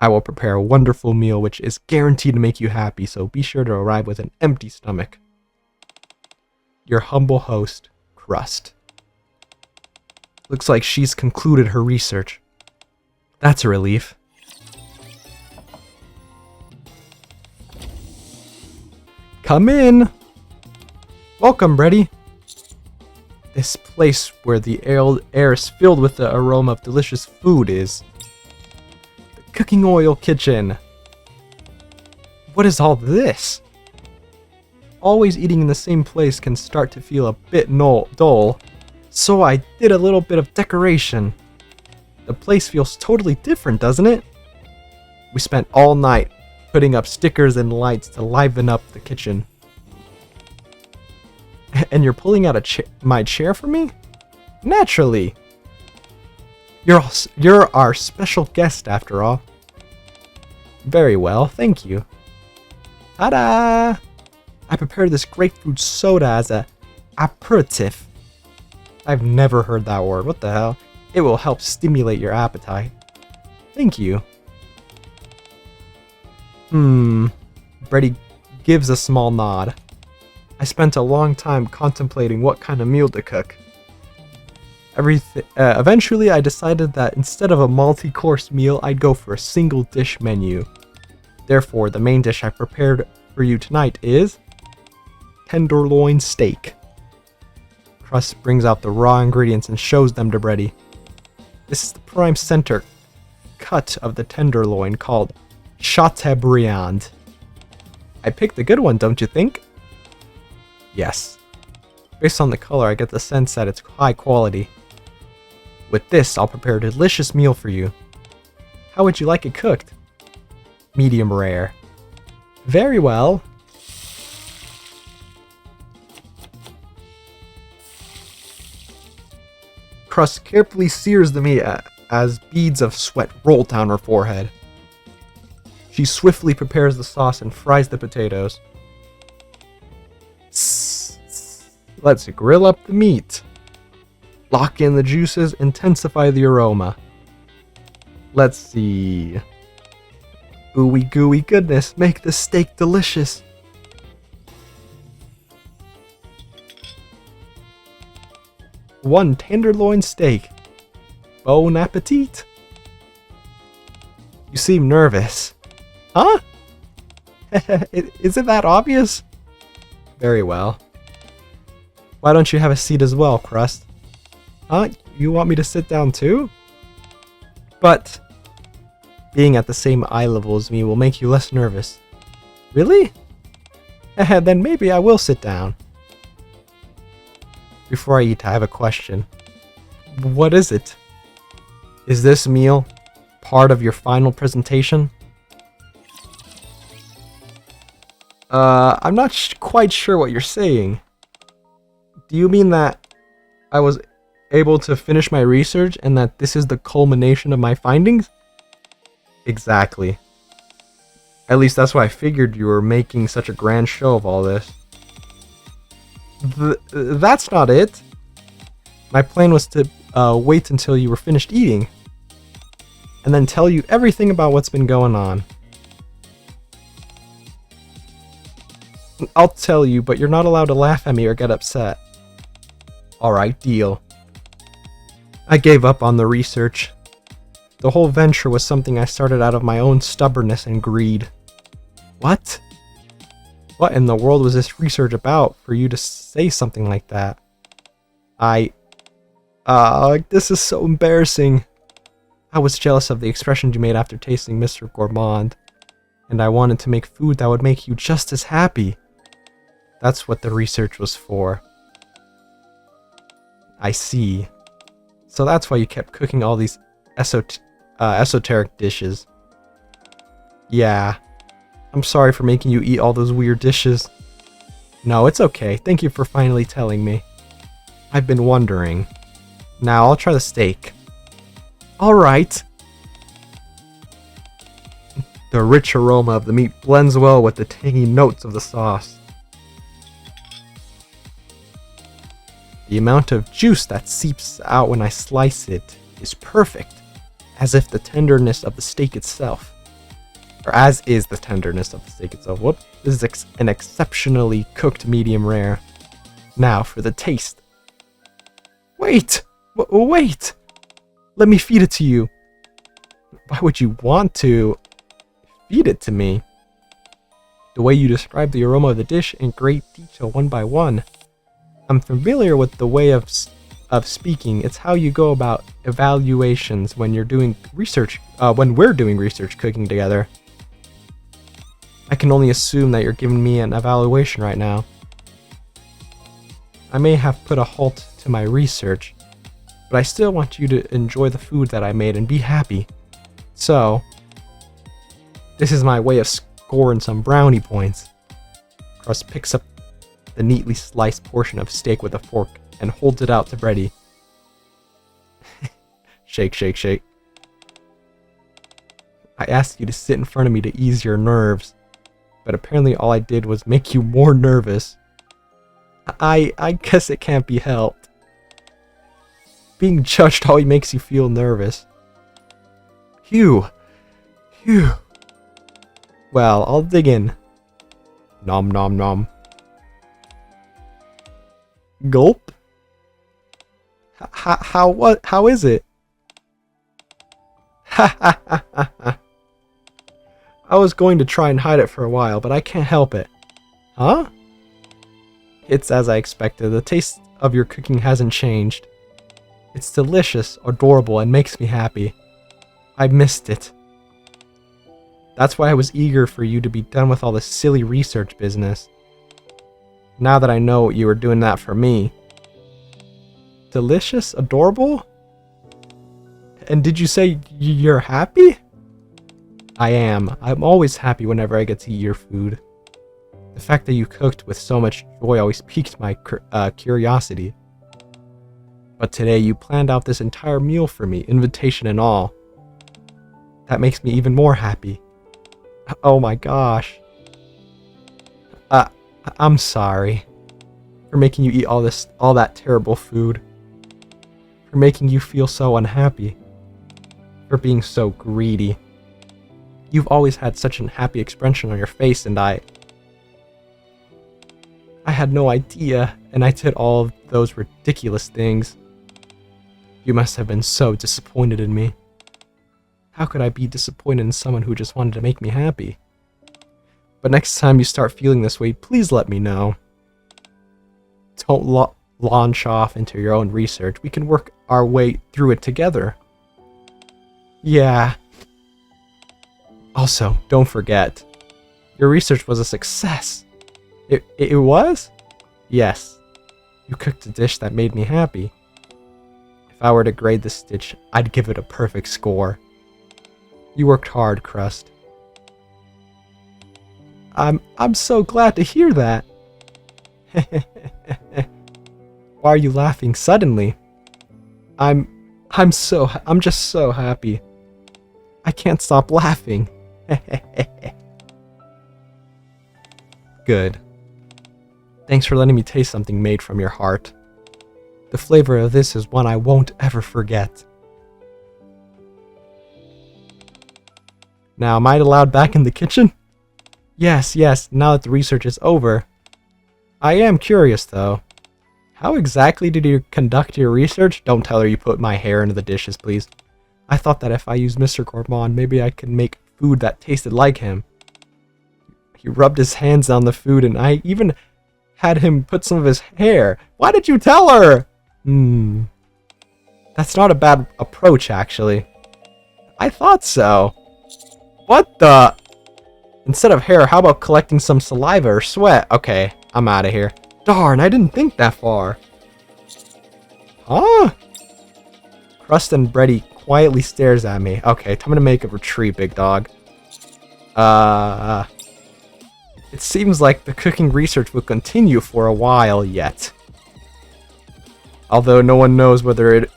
I will prepare a wonderful meal which is guaranteed to make you happy, so be sure to arrive with an empty stomach. Your humble host, Crust. Looks like she's concluded her research. That's a relief. Come in! Welcome, Brady. This place where the air is filled with the aroma of delicious food is the cooking oil kitchen. What is all this? Always eating in the same place can start to feel a bit dull, so I did a little bit of decoration. The place feels totally different, doesn't it? We spent all night putting up stickers and lights to liven up the kitchen. And you're pulling out my chair for me? Naturally. You're our special guest after all. Very well, thank you. Ta-da! I prepared this grapefruit soda as a aperitif. I've never heard that word. What the hell? It will help stimulate your appetite. Thank you. Brady gives a small nod. I spent a long time contemplating what kind of meal to cook. Eventually, I decided that instead of a multi-course meal, I'd go for a single dish menu. Therefore, the main dish I prepared for you tonight is tenderloin steak. Crust brings out the raw ingredients and shows them to Brady. This is the prime center cut of the tenderloin called Chateaubriand. I picked the good one, don't you think? Yes. Based on the color, I get the sense that it's high quality. With this, I'll prepare a delicious meal for you. How would you like it cooked? Medium rare. Very well. Crust carefully sears the meat as beads of sweat roll down her forehead. She swiftly prepares the sauce and fries the potatoes. Let's grill up the meat. Lock in the juices, intensify the aroma. Let's see. Ooey gooey goodness, make the steak delicious. One tenderloin steak. Bon appetit. You seem nervous. Huh? Isn't that obvious? Very well. Why don't you have a seat as well, Crust? Huh? You want me to sit down too? But being at the same eye level as me will make you less nervous. Really? Then maybe I will sit down. Before I eat, I have a question. What is it? Is this meal part of your final presentation? I'm not quite sure what you're saying. Do you mean that I was able to finish my research and that this is the culmination of my findings? Exactly. At least that's why I figured you were making such a grand show of all this. That's not it. My plan was to wait until you were finished eating and then tell you everything about what's been going on. I'll tell you, but you're not allowed to laugh at me or get upset. Alright, deal. I gave up on the research. The whole venture was something I started out of my own stubbornness and greed. What? What in the world was this research about for you to say something like that? This is so embarrassing. I was jealous of the expression you made after tasting Mr. Gourmand, and I wanted to make food that would make you just as happy. That's what the research was for. I see. So that's why you kept cooking all these esoteric dishes. Yeah. I'm sorry for making you eat all those weird dishes. No, it's okay. Thank you for finally telling me. I've been wondering. Now I'll try the steak. Alright. The rich aroma of the meat blends well with the tangy notes of the sauce. The amount of juice that seeps out when I slice it is perfect, as if the tenderness of the steak itself. Or as is the tenderness of the steak itself. Whoop. This is an exceptionally cooked medium rare. Now for the taste. Wait! Wait! Let me feed it to you. Why would you want to feed it to me? The way you describe the aroma of the dish in great detail one by one. I'm familiar with the way of speaking. It's how you go about evaluations when you're doing research, when we're doing research cooking together. I can only assume that you're giving me an evaluation right now. I may have put a halt to my research, but I still want you to enjoy the food that I made and be happy. So, this is my way of scoring some brownie points. Crust picks up the neatly sliced portion of steak with a fork and holds it out to Freddy. Shake, shake, shake. I asked you to sit in front of me to ease your nerves, but apparently all I did was make you more nervous. I guess it can't be helped. Being judged always makes you feel nervous. Phew. Phew. Well, I'll dig in. Nom nom nom. Gulp? How is it? Ha ha ha ha ha. I was going to try and hide it for a while, but I can't help it. Huh? It's as I expected. The taste of your cooking hasn't changed. It's delicious, adorable, and makes me happy. I missed it. That's why I was eager for you to be done with all this silly research business. Now that I know you were doing that for me. Delicious? Adorable? And did you say you're happy? I am. I'm always happy whenever I get to eat your food. The fact that you cooked with so much joy always piqued my curiosity. But today you planned out this entire meal for me, invitation and all. That makes me even more happy. Oh my gosh. I'm sorry for making you eat all that terrible food. For making you feel so unhappy. For being so greedy. You've always had such an happy expression on your face, and I had no idea, and I did all of those ridiculous things. You must have been so disappointed in me. How could I be disappointed in someone who just wanted to make me happy? But next time you start feeling this way, please let me know. Don't launch off into your own research. We can work our way through it together. Yeah. Also, don't forget, your research was a success. It was? Yes. You cooked a dish that made me happy. If I were to grade this dish, I'd give it a perfect score. You worked hard, Crust. I'm so glad to hear that. Why are you laughing suddenly? I'm just so happy. I can't stop laughing. Good. Thanks for letting me taste something made from your heart. The flavor of this is one I won't ever forget. Now, am I allowed back in the kitchen? Yes, now that the research is over. I am curious, though. How exactly did you conduct your research? Don't tell her you put my hair into the dishes, please. I thought that if I used Mr. Gourmand, maybe I could make food that tasted like him. He rubbed his hands on the food, and I even had him put some of his hair. Why did you tell her? That's not a bad approach, actually. I thought so. What the? Instead of hair, how about collecting some saliva or sweat? Okay, I'm out of here. Darn, I didn't think that far. Huh? Crust and Bready quietly stares at me. Okay, time to make a retreat, big dog. It seems like the cooking research will continue for a while yet. Although no one knows whether it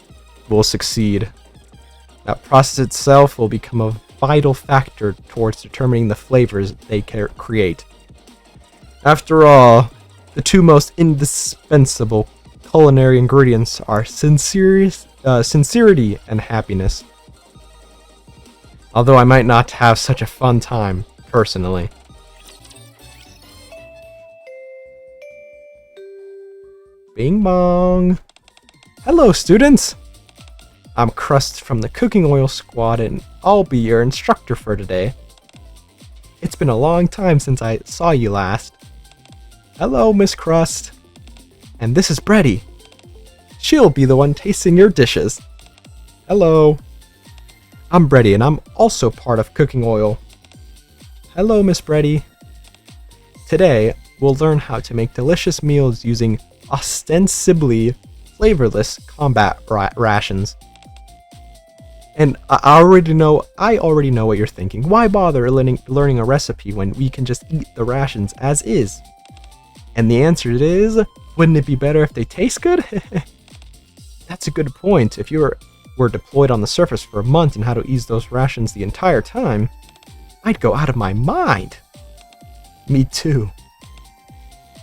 will succeed. That process itself will become a vital factor towards determining the flavors they create. After all, the two most indispensable culinary ingredients are sincerity and happiness. Although I might not have such a fun time, personally. Bing bong! Hello, students! I'm Crust from the Cooking Oil Squad, and I'll be your instructor for today. It's been a long time since I saw you last. Hello, Miss Crust. And this is Bready. She'll be the one tasting your dishes. Hello. I'm Bready, and I'm also part of Cooking Oil. Hello, Miss Bready. Today, we'll learn how to make delicious meals using ostensibly flavorless combat rations. And I already know what you're thinking. Why bother learning a recipe when we can just eat the rations as is? And the answer is, wouldn't it be better if they taste good? That's a good point. If you were deployed on the surface for a month and had to eat those rations the entire time, I'd go out of my mind. Me too.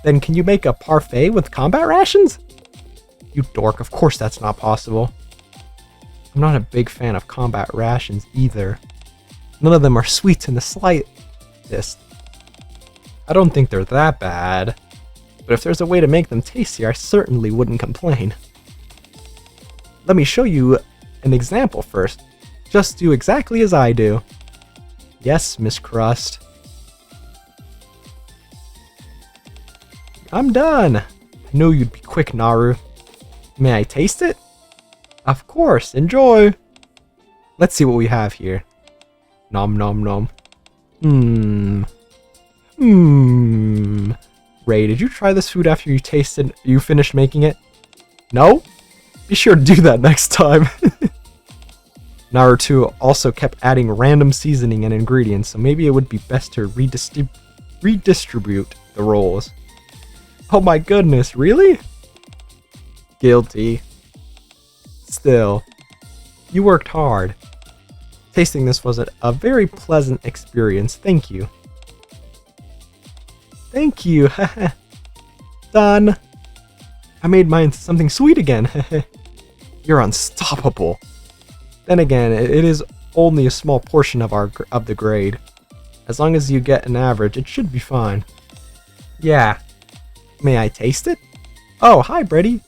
Then can you make a parfait with combat rations? You dork, of course that's not possible. I'm not a big fan of combat rations either. None of them are sweet in the slightest. I don't think they're that bad, but if there's a way to make them tastier, I certainly wouldn't complain. Let me show you an example first. Just do exactly as I do. Yes, Miss Crust. I'm done. I knew you'd be quick, Naru. May I taste it? Of course, enjoy! Let's see what we have here. Nom nom nom. Ray, did you try this food after you finished making it? No? Be sure to do that next time. Naruto also kept adding random seasoning and ingredients, so maybe it would be best to redistribute the roles. Oh my goodness, really? Guilty. Still, you worked hard. Tasting this was a very pleasant experience, thank you. Thank you, Done. I made mine something sweet again, You're unstoppable. Then again, it is only a small portion of the grade. As long as you get an average, it should be fine. Yeah. May I taste it? Oh, hi, Bready.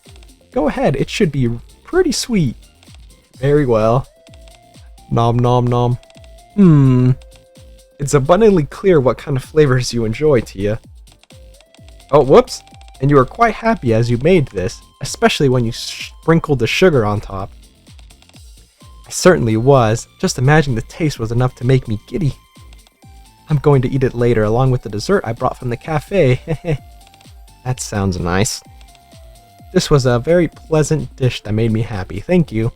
Go ahead, it should be pretty sweet. Very well. Nom nom nom. It's abundantly clear what kind of flavors you enjoy, Tia. Oh, whoops. And you were quite happy as you made this, especially when you sprinkled the sugar on top. I certainly was. Just imagining the taste was enough to make me giddy. I'm going to eat it later along with the dessert I brought from the cafe. That sounds nice. This was a very pleasant dish that made me happy. Thank you.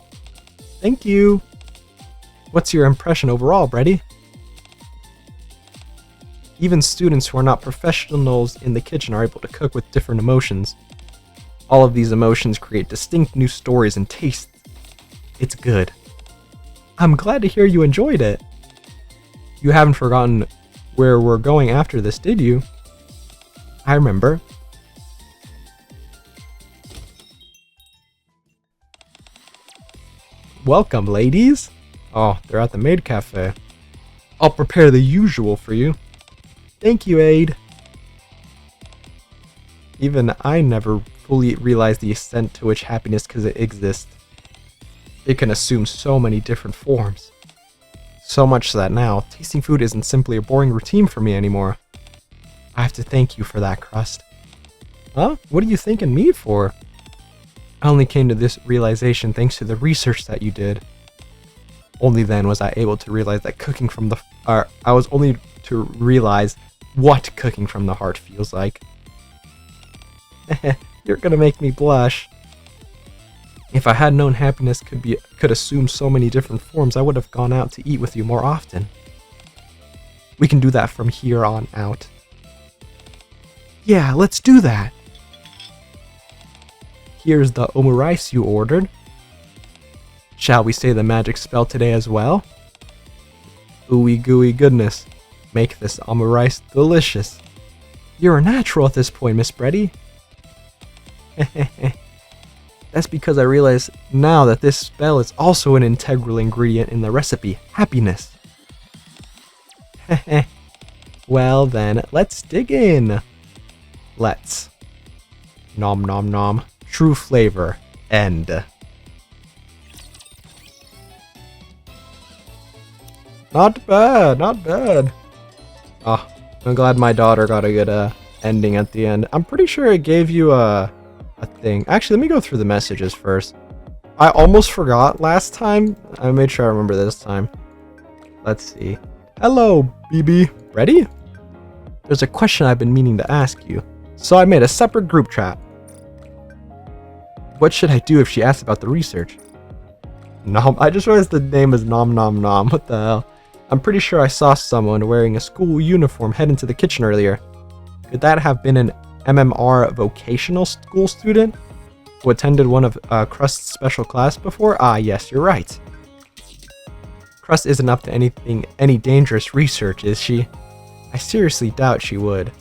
Thank you. What's your impression overall, Bready? Even students who are not professionals in the kitchen are able to cook with different emotions. All of these emotions create distinct new stories and tastes. It's good. I'm glad to hear you enjoyed it. You haven't forgotten where we're going after this, did you? I remember. Welcome, ladies. Oh, they're at the maid cafe. I'll prepare the usual for you. Thank you, Aide. Even I never fully realized the extent to which happiness could exist. It can assume so many different forms. So much so that now, tasting food isn't simply a boring routine for me anymore. I have to thank you for that, Crust. Huh? What are you thanking me for? I only came to this realization thanks to the research that you did. Only then was I able to realize that cooking from the... I was only to realize what cooking from the heart feels like. You're gonna make me blush. If I had known happiness could assume so many different forms, I would have gone out to eat with you more often. We can do that from here on out. Yeah, let's do that. Here's the omurice you ordered. Shall we say the magic spell today as well? Ooey gooey goodness. Make this omurice delicious. You're a natural at this point, Miss Bretty. That's because I realize now that this spell is also an integral ingredient in the recipe, happiness. Well then, let's dig in. Let's. Nom nom nom. True flavor. End. Not bad, not bad. Oh, I'm glad my daughter got a good ending at the end. I'm pretty sure it gave you a thing. Actually, let me go through the messages first. I almost forgot last time. I made sure I remember this time. Let's see. Hello, BB. Ready? There's a question I've been meaning to ask you. So I made a separate group chat. What should I do if she asks about the research? Nom. I just realized the name is Nom Nom Nom. What the hell? I'm pretty sure I saw someone wearing a school uniform head into the kitchen earlier. Could that have been an MMR vocational school student who attended one of Crust's special class before? Ah, yes, you're right. Crust isn't up to any dangerous research, is she? I seriously doubt she would,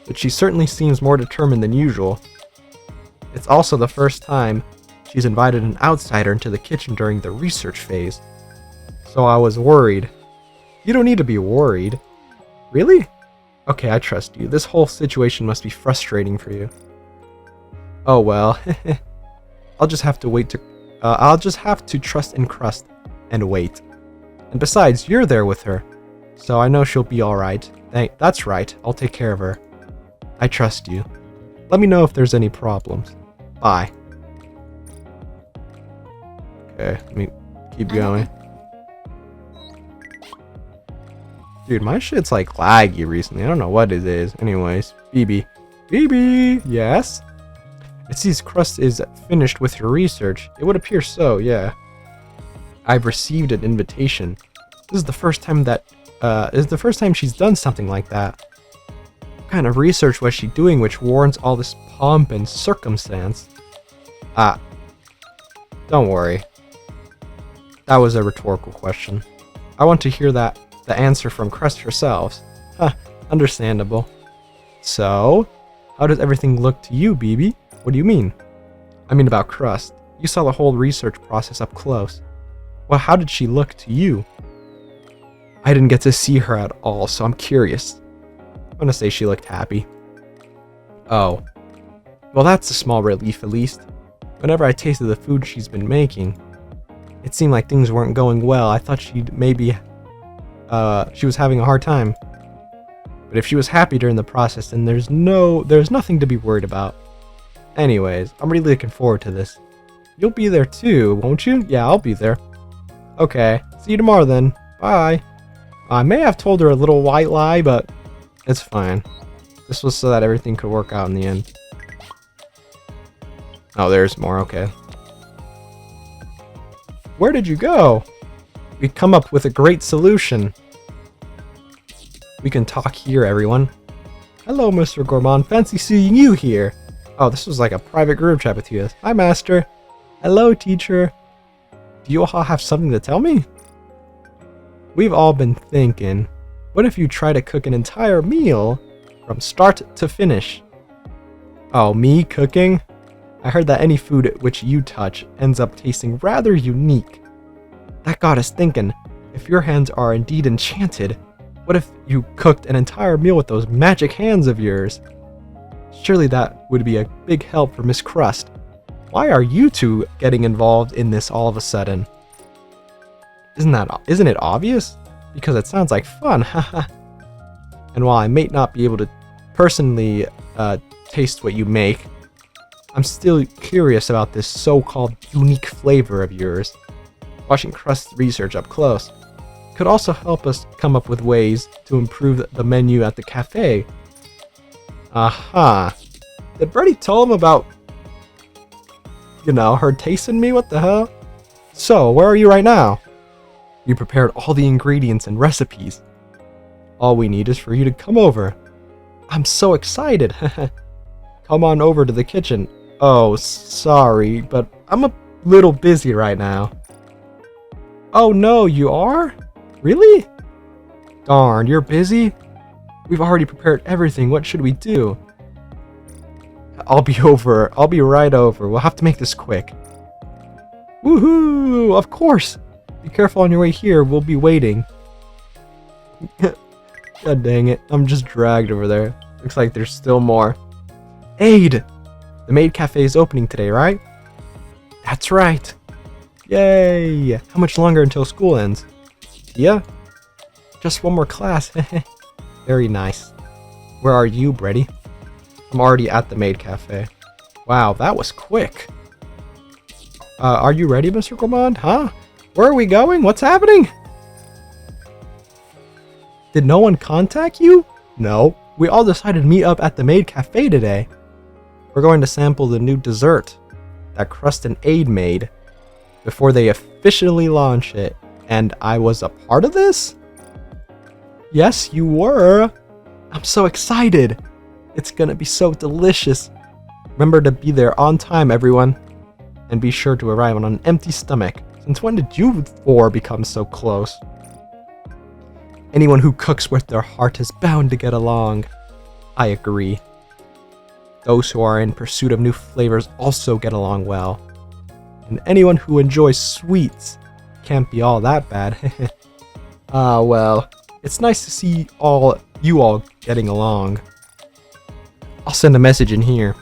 but she certainly seems more determined than usual. It's also the first time she's invited an outsider into the kitchen during the research phase. So I was worried. You don't need to be worried. Really? Okay, I trust you. This whole situation must be frustrating for you. Oh well. I'll just have to trust in Crust and wait. And besides, you're there with her, so I know she'll be alright. That's right, I'll take care of her. I trust you. Let me know if there's any problems. Bye. Okay, let me keep going. Dude, my shit's like laggy recently. I don't know what it is. Anyways, BB. BB! Yes? It seems Crust is finished with your research. It would appear so, yeah. I've received an invitation. This is the first time she's done something like that. What kind of research was she doing which warrants all this pomp and circumstance? Don't worry. That was a rhetorical question. I want to hear the answer from Crust herself. Huh, understandable. So, how does everything look to you, BB? What do you mean? I mean about Crust. You saw the whole research process up close. Well, how did she look to you? I didn't get to see her at all, so I'm curious. I'm gonna say she looked happy. Oh. Well, that's a small relief at least. Whenever I tasted the food she's been making, it seemed like things weren't going well. I thought she was having a hard time. But if she was happy during the process, then there's nothing to be worried about. Anyways, I'm really looking forward to this. You'll be there too, won't you? Yeah, I'll be there. Okay, see you tomorrow then. Bye. I may have told her a little white lie, but it's fine. This was so that everything could work out in the end. Oh, there's more, okay. Where did you go? We come up with a great solution. We can talk here, everyone. Hello, Mr. Gourmand. Fancy seeing you here. Oh, this was like a private group chat with you. Hi, Master. Hello, teacher. Do you all have something to tell me? We've all been thinking, what if you try to cook an entire meal from start to finish? Oh, me cooking? I heard that any food which you touch ends up tasting rather unique. That got us thinking, if your hands are indeed enchanted, what if you cooked an entire meal with those magic hands of yours? Surely that would be a big help for Miss Crust. Why are you two getting involved in this all of a sudden? Isn't it obvious? Because it sounds like fun, haha. And while I may not be able to personally taste what you make, I'm still curious about this so-called unique flavor of yours. Watching Crust's research up close could also help us come up with ways to improve the menu at the cafe. Aha. Did Brady tell him about, her tasting me? What the hell? So, where are you right now? You prepared all the ingredients and recipes. All we need is for you to come over. I'm so excited. Come on over to the kitchen. Oh, sorry, but I'm a little busy right now. Oh no, you are? Really? Darn, you're busy? We've already prepared everything. What should we do? I'll be right over. We'll have to make this quick. Woohoo! Of course! Be careful on your way here. We'll be waiting. God dang it. I'm just dragged over there. Looks like there's still more. Aid! The maid cafe is opening today, right? That's right. Yay! How much longer until school ends? Yeah? Just one more class. Very nice. Where are you, Brady? I'm already at the maid cafe. Wow, that was quick. Are you ready, Mr. Gourmand? Huh? Where are we going? What's happening? Did no one contact you? No. We all decided to meet up at the maid cafe today. We're going to sample the new dessert that Crust and Aid made before they officially launch it. And I was a part of this? Yes, you were. I'm so excited. It's gonna be so delicious. Remember to be there on time, everyone. And be sure to arrive on an empty stomach. Since when did you four become so close? Anyone who cooks with their heart is bound to get along. I agree. Those who are in pursuit of new flavors also get along well. And anyone who enjoys sweets can't be all that bad. Well, it's nice to see you all getting along. I'll send a message in here,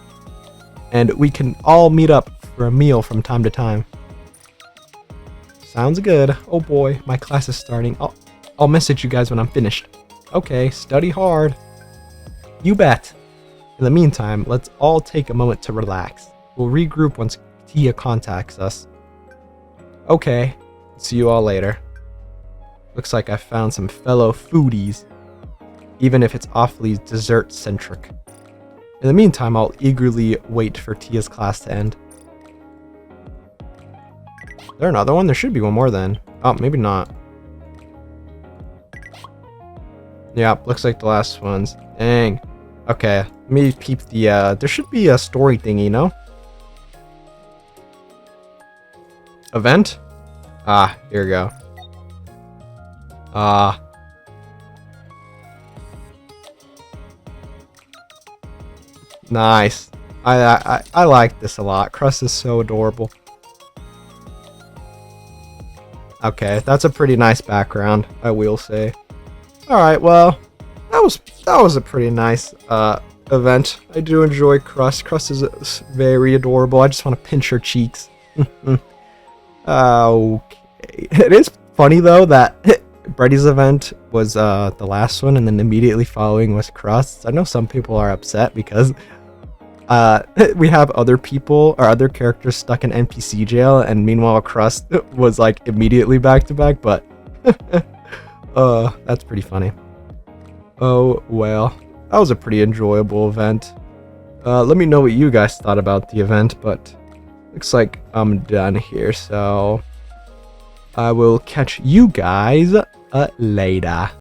and we can all meet up for a meal from time to time. Sounds good. Oh boy, my class is starting. I'll message you guys when I'm finished. Okay, study hard. You bet. In the meantime, let's all take a moment to relax. We'll regroup once Tia contacts us. Okay, see you all later. Looks like I found some fellow foodies, even if it's awfully dessert-centric. In the meantime, I'll eagerly wait for Tia's class to end. Is there another one? There should be one more then. Oh, maybe not. Yeah, looks like the last one's. Dang. Okay, let me peep the, there should be a story thingy, no? Event? Ah, here we go. Nice. I like this a lot. Crust is so adorable. Okay, that's a pretty nice background, I will say. Alright, well, that was a pretty nice event. I do enjoy Crust. Crust is very adorable. I just want to pinch her cheeks. Okay. It is funny though that Brady's event was the last one, and then immediately following was Crust's. I know some people are upset because we have other people or other characters stuck in NPC jail, and meanwhile Crust was like immediately back to back, but that's pretty funny. Oh well, that was a pretty enjoyable event. Let me know what you guys thought about the event, but looks like I'm done here, so I will catch you guys later.